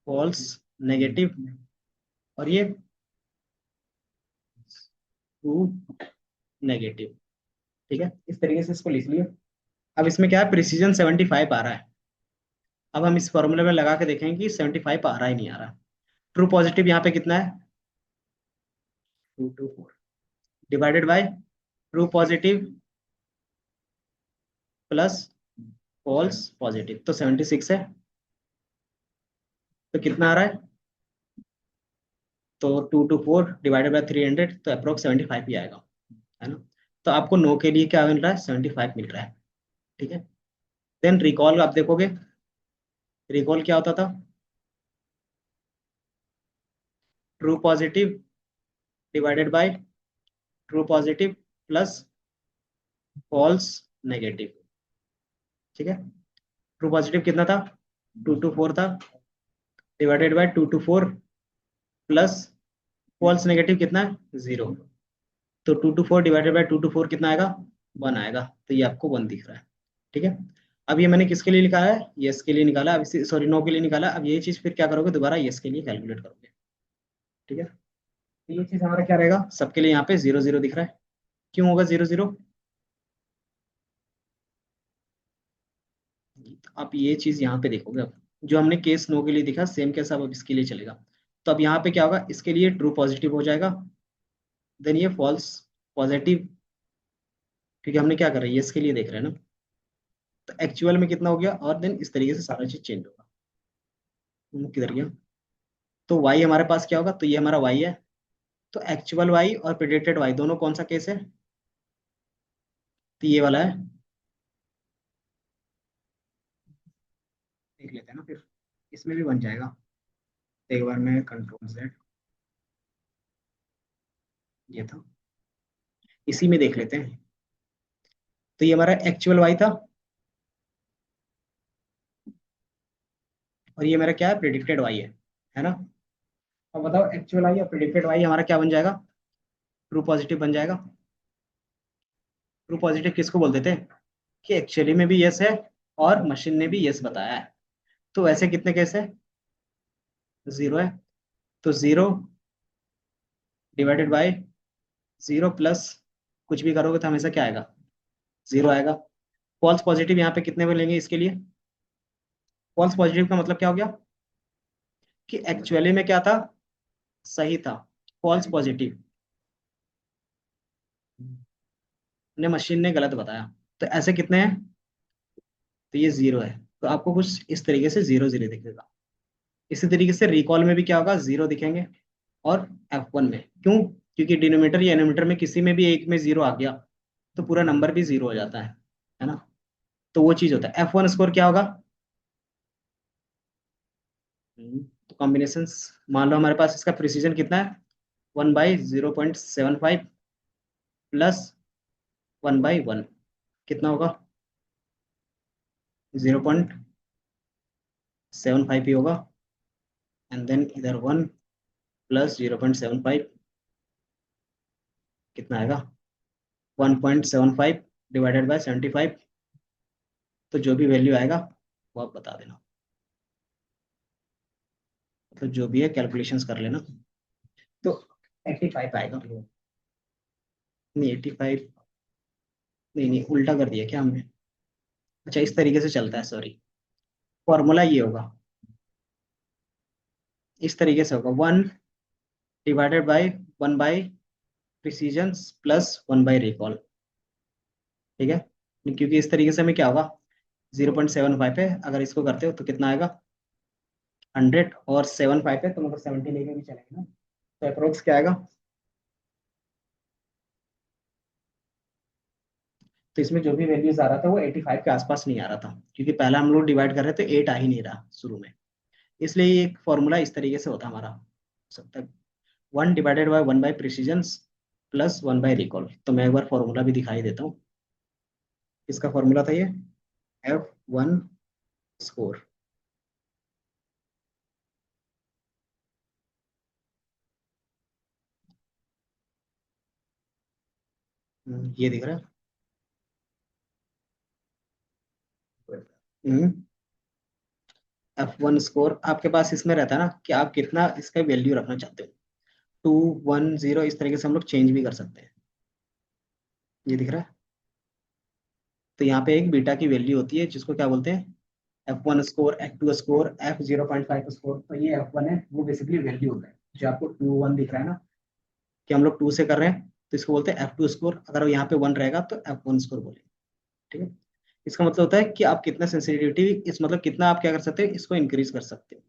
फॉल्स नेगेटिव, और ये ट्रू नेगेटिव। ठीक है, इस तरीके से इसको लिख लिया। अब इसमें क्या है, प्रिसीजन 75 आ रहा है। अब हम इस फॉर्मूले में लगा के देखेंगे कि 75 आ रहा ही नहीं आ रहा। ट्रू पॉजिटिव यहाँ पे कितना है, 224 divided by true positive plus false positive, तो 76 है। तो कितना आ रहा है, तो 224 डिवाइडेड बाय 300, तो अप्रोक्स 75 ही आएगा, है ना? तो आपको नो के लिए क्या मिल रहा है, 75 मिल रहा है। ठीक है, देन रिकॉल आप देखोगे, रिकॉल क्या होता था, true positive divided by true positive plus false negative. ठीक है, ट्रू पॉजिटिव कितना था, 224 था, divided by 224 plus false negative कितना है, 0। तो 224 डिवाइडेड बाय 224 कितना आएगा, 1 आएगा, तो ये आपको 1 दिख रहा है। ठीक है, अब ये मैंने किसके लिए लिखा है, यस के लिए निकाला, अब सॉरी नो के लिए निकाला। अब ये चीज फिर क्या करोगे, दोबारा यस के लिए कैलकुलेट करोगे। ठीक है, तो ये चीज हमारा क्या रहेगा, सबके लिए यहाँ पे 0 0 दिख रहा है। क्यों होगा 0 0? आप ये चीज यहाँ पे देखोगे, अब जो हमने केस नो के लिए दिखा सेम केस अब इसके लिए चलेगा। तो अब यहाँ पे क्या होगा, इसके लिए ट्रू पॉजिटिव हो जाएगा, देन ये फॉल्स पॉजिटिव, क्योंकि हमने क्या कर रहे हैं, ये इसके लिए देख रहे हैं ना। तो एक्चुअल में कितना हो गया, और देन इस तरीके से सारा चीज चेंज होगा। किधर गया, तो y हमारे पास क्या होगा, तो ये हमारा y है। तो एक्चुअल y और प्रिडिक्टेड y दोनों कौन सा केस है, तो ये वाला है। देख लेते हैं ना फिर, इसमें भी बन जाएगा। एक बार मैं कंट्रोल Z, ये था, इसी में देख लेते हैं। तो ये हमारा एक्चुअल y था, और ये मेरा क्या है, प्रिडिक्टेड y है ना। अब बताओ एक्चुअल y और प्रिडिक्टेड y हमारा क्या बन जाएगा, ट्रू पॉजिटिव बन जाएगा। ट्रू पॉजिटिव किसको बोलते थे, कि एक्चुअली में भी यस है और मशीन ने भी यस बताया है। तो वैसे कितने केस है, 0 है। तो 0 डिवाइडेड बाय 0 प्लस कुछ भी करोगे तो हमेशा क्या आएगा, 0 आएगा। फॉल्स पॉजिटिव यहाँ पे कितने मिलेंगे इसके लिए, फॉल्स पॉजिटिव का मतलब क्या हो गया, कि एक्चुअली में क्या था, सही था, फॉल्स पॉजिटिव ने मशीन ने गलत बताया। तो ऐसे कितने हैं, तो ये 0 है। तो आपको कुछ इस तरीके से 0 0 दिखेगा। इसी तरीके से रिकॉल में भी क्या होगा, 0 दिखेंगे, और F1 में क्यों, क्योंकि डिनोमिनेटर या एनोमिनेटर में किसी में भी एक में 0 आ गया तो पूरा नंबर भी 0 हो जाता है ना। तो वो चीज होता है। F1 स्कोर क्या होगा, तो कॉम्बिनेशन, मान लो हमारे पास इसका प्रिसीजन कितना है, 1/0.75 प्लस 1/1, कितना होगा, 0.75 ही होगा। एंड देन इधर 1 प्लस 0.75 कितना आएगा, 1.75 डिवाइडेड बाय 75। तो जो भी वैल्यू आएगा वो आप बता देना, मतलब जो भी है कैलकुलेशंस कर लेना। तो 85 आएगा, नहीं 85, नहीं नहीं उल्टा कर दिया क्या हमने। अच्छा इस तरीके से चलता है, सॉरी, फॉर्मूला ये होगा, इस तरीके से होगा, 1 divided by 1 by precision plus 1 by recall. ठीक है, क्योंकि इस तरीके से हमें क्या होगा, 0.75 है, अगर इसको करते हो तो कितना आएगा, 100, और 75 है तो मतलब 70 लेके भी चलेंगे ना। तो अप्रोक्स क्या आएगा, तो इसमें जो भी वैल्यूज आ रहा था वो 85 के आसपास नहीं आ रहा था, क्योंकि पहला हम लोग डिवाइड कर रहे थे 8 आ ही नहीं रहा शुरू में। इसलिए ये एक फॉर्मूला इस तरीके से होता हमारा, सब तक 1 divided by 1 by precision plus 1 by recall. तो मैं एक बार फॉर्मूला भी दिखाई देता हूँ। इसका फॉर्मूला था ये, F1 स्कोर, ये दिख रहा है। F1 स्कोर आपके पास इसमें रहता है ना, कि आप कितना इसका वैल्यू रखना चाहते हो, 2 1 0, इस तरीके से हम लोग चेंज भी कर सकते हैं। ये दिख रहा है। तो यहाँ पे एक बीटा की वैल्यू होती है जिसको क्या बोलते हैं, F1 score, F2 score, F0.5 score. तो ये F1 है, वो बेसिकली वैल्यू होता है। जो आपको 2 1 दिख रहा है ना, कि हम लोग 2 से कर रहे हैं, तो इसको बोलते हैं F2 स्कोर। अगर यहाँ पे 1 रहेगा तो F1 स्कोर बोलेंगे। ठीक है, इसका मतलब होता है कि आप कितना सेंसिटिविटी, इस मतलब कितना आप क्या कर सकते हो, इसको इंक्रीज कर सकते हो।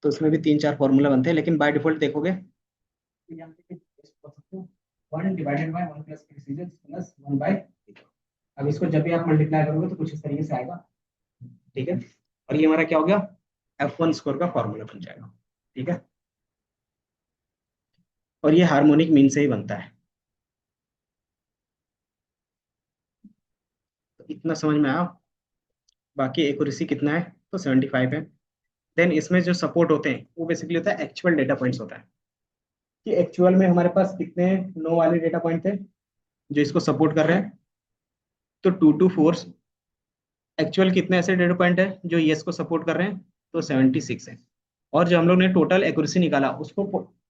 तो इसमें भी 3 4 फॉर्मूला बनते हैं, लेकिन बाय डिफॉल्ट देखोगे, 1 divided by 1 plus precision plus 1 by, अब इसको जब भी आप मल्टीप्लाई करोगे तो कुछ इस तरीके से आएगा। ठीक है, और ये हमारा क्या हो गया, F1 स्कोर का फॉर्मूला बन जाएगा। ठीक है, और ये हार्मोनिक मीन से ही बनता है। तो इतना समझ में आया। बाकी एक्यूरेसी कितना है, तो 75 है। देन इसमें जो सपोर्ट होते हैं वो बेसिकली होता है एक्चुअल डेटा पॉइंट्स होता है, कि एक्चुअल में हमारे पास कितने नो वाले डेटा पॉइंट थे जो इसको सपोर्ट कर रहे हैं। तो 2 2 4 एक्चुअल कितने ऐसे डेटा पॉइंट है जो येस को सपोर्ट कर रहे हैं, तो 76 है। और जो हम लोग ने टोटल एक्यूरेसी निकाला उसको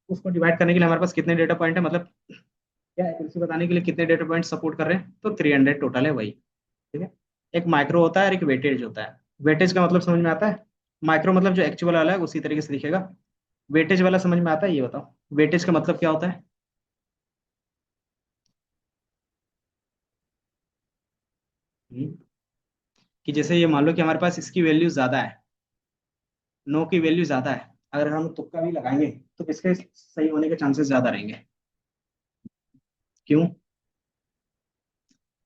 उसको डिवाइड करने के लिए हमारे पास कितने डेटा पॉइंट है, मतलब क्या एक्यूरेसी बताने के लिए कितने डेटा पॉइंट सपोर्ट कर रहे हैं, तो 300 टोटल है वही। ठीक है। एक माइक्रो होता है और एक वेटेज होता है। वेटेज का मतलब समझ में आता है? माइक्रो मतलब जो एक्चुअल वाला है उसी तरीके से दिखेगा। वेटेज वाला समझ में आता है? ये बताओ वेटेज का मतलब क्या होता है। हम्म, कि जैसे ये मान लो कि हमारे पास इसकी वैल्यू ज्यादा है, नो की वैल्यू ज्यादा है, अगर हम तुक्का भी लगाएंगे तो किसके सही होने के चांसेस ज्यादा रहेंगे? क्यों?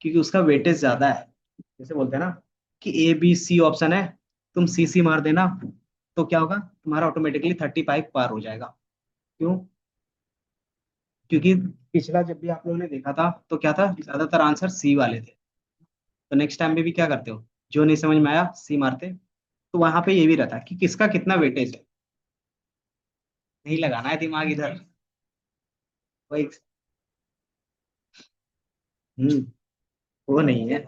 क्योंकि उसका वेटेज ज्यादा है। जैसे बोलते हैं ना कि ए बी सी ऑप्शन है, तुम सी सी मार देना, तो क्या होगा, तुम्हारा ऑटोमेटिकली 35 पार हो जाएगा। क्यों? क्योंकि पिछला जब भी आप लोगों ने देखा था तो क्या था, ज्यादातर आंसर सी वाले थे। तो नेक्स्ट टाइम में भी क्या करते हो, जो नहीं समझ में आया सी मारते। तो वहां पे ये भी रहता है कि किसका कितना वेटेज है। नहीं लगाना है दिमाग इधर। वही। हम्म। वो नहीं है,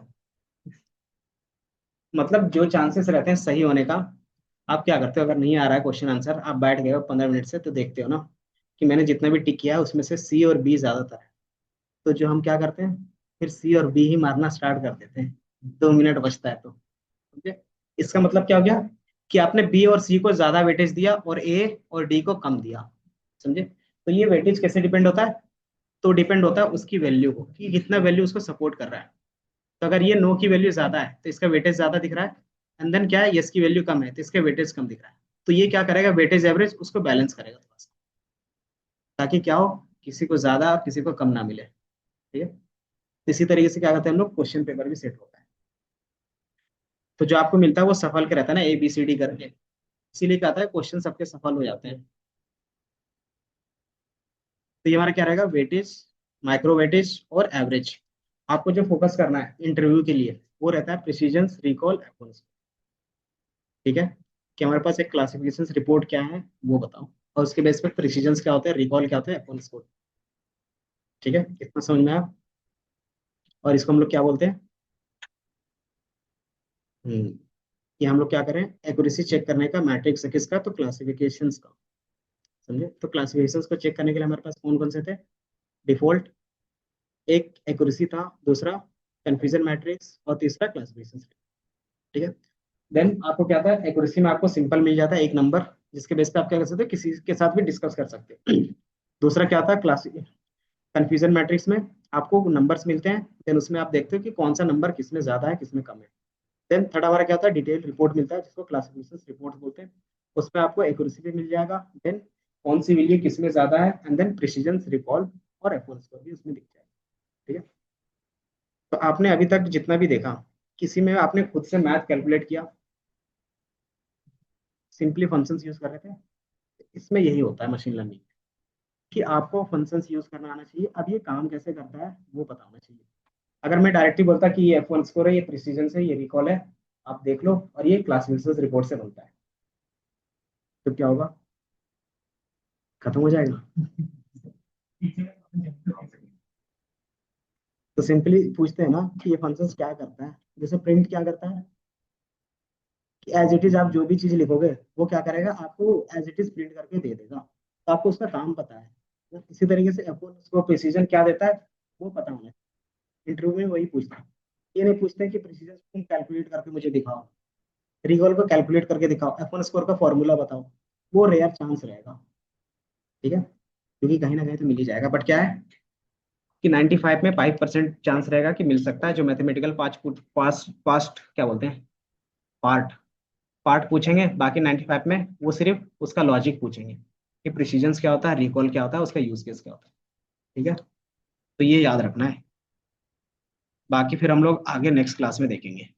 मतलब जो चांसेस रहते हैं सही होने का। आप क्या करते हो, अगर नहीं आ रहा है क्वेश्चन आंसर, आप बैठ गए हो 15 मिनट से, तो देखते हो ना कि मैंने जितना भी टिक किया है उसमें से सी और बी ज्यादातर है। तो जो हम क्या करते हैं, फिर सी और बी ही मारना स्टार्ट कर देते हैं, 2 मिनट बचता है तो। समझे? इसका मतलब क्या हो गया कि आपने बी और सी को ज्यादा वेटेज दिया और ए और डी को कम दिया। समझे? तो ये वेटेज कैसे डिपेंड होता है, तो डिपेंड होता है उसकी वैल्यू को, कि कितना वैल्यू उसको सपोर्ट कर रहा है। तो अगर ये नो की वैल्यू ज्यादा है तो इसका वेटेज ज्यादा दिख रहा है, एंड देन क्या है, यस की वैल्यू कम है तो इसका वेटेज कम दिख रहा है। तो ये क्या करेगा, वेटेज एवरेज उसको बैलेंस करेगा थोड़ा सा, ताकि क्या हो, किसी को ज्यादा और किसी को कम ना मिले। ठीक है। इसी तरीके से क्या करते हैं हम लोग, क्वेश्चन पेपर भी सेट होता है। तो जो आपको मिलता है वो सफल के रहता है ना, ए बी सी डी करके। इसीलिए क्या आता है, क्वेश्चन सबके सफल हो जाते हैं। तो ये हमारा क्या रहेगा, वेटेज, माइक्रो वेटेज और एवरेज। आपको जो फोकस करना है इंटरव्यू के लिए वो रहता है प्रिसीजन, रिकॉल, एक्यूरेसी। ठीक है। कि हमारे पास एक क्लासिफिकेशन रिपोर्ट क्या है वो बताओ, और उसके बेस पे प्रिसीजन क्या होता है, रिकॉल क्या होता है, एक्यूरेसी स्कोर। ठीक है, इतना समझ में आया? और इसको हम लोग क्या बोलते हैं? कि हम लोग क्या करें, एक्यूरेसी चेक करने का मैट्रिक्स है किसका, तो क्लासिफिकेशंस का। समझे? तो क्लासिफिकेशंस को चेक करने के लिए हमारे पास कौन कौन से थे, डिफॉल्ट, एक एक्यूरेसी था, दूसरा कंफ्यूजन मैट्रिक्स, और तीसरा क्लासिफिकेशन। ठीक है। देन आपको क्या था, एक्यूरेसी में आपको सिंपल मिल जाता है एक नंबर, जिसके बेस पे आप क्या कर सकते हो, किसी के साथ भी डिस्कस कर सकते हो। दूसरा क्या था, क्लास कंफ्यूजन मैट्रिक्स में आपको नंबर्स मिलते हैं, देन उसमें आप देखते हो कि कौन सा नंबर किसमें ज्यादा है किसमें कम है। देन थर्ड हमारा क्या होता है, डिटेल रिपोर्ट मिलता है जिसको क्लासिफिकेशन रिपोर्ट बोलते हैं। उसमें आपको एक्यूरेसी भी मिल जाएगा, देन कौन सी वैल्यू किसमें ज्यादा है, एंड देन प्रिसीजन, रिकॉल और एफओन स्कोर भी उसमें दिख जाएगा। ठीक है। तो आपने अभी तक जितना भी देखा, किसी में आपने खुद से मैथ कैलकुलेट किया, सिंपली फंक्शंस यूज कर रहे थे। इसमें यही होता है मशीन लर्निंग, कि आपको फंक्शंस यूज करना आना चाहिए, अब ये काम कैसे करता है वो पता होना चाहिए। अगर मैं डायरेक्टली बोलता कि ये एफ वन स्कोर है, ये प्रिसीजन से, ये रिकॉल है, आप देख लो, और ये क्लासिफिकेशन रिपोर्ट से बनता है, तो क्या होगा, खत्म हो जाएगा। तो सिंपली पूछते हैं ना कि ये फंक्शंस क्या करता है, जैसे प्रिंट क्या करता है, कि एज इट इज आप जो भी चीज लिखोगे वो क्या करेगा, आपको एज इट इज प्रिंट करके दे देगा, तो आपको उसका काम पता है। तो इसी तरीके से एफ वन उसको प्रिसीजन क्या देता है वो पता होना चाहिए। इंटरव्यू में वही पूछते हैं, ये नहीं पूछते कि प्रिसीजन तुम कैलकुलेट करके मुझे दिखाओ, रिकॉल को कैलकुलेट करके दिखाओ, एफ वन स्कोर का फॉर्मूला बताओ। वो रेयर चांस रहेगा। ठीक है। क्योंकि कहीं ना कहीं तो मिल ही जाएगा, बट क्या है कि 95 में 5% चांस रहेगा कि मिल सकता है, जो मैथमेटिकल पास्ट पास्ट क्या बोलते हैं, पार्ट पार्ट पूछेंगे, बाकी 95 में वो सिर्फ उसका लॉजिक पूछेंगे कि प्रिसीजन क्या होता है, रिकॉल क्या होता है, उसका यूज केस क्या होता है। ठीक है। तो ये याद रखना है, बाकी फिर हम लोग आगे नेक्स्ट क्लास में देखेंगे।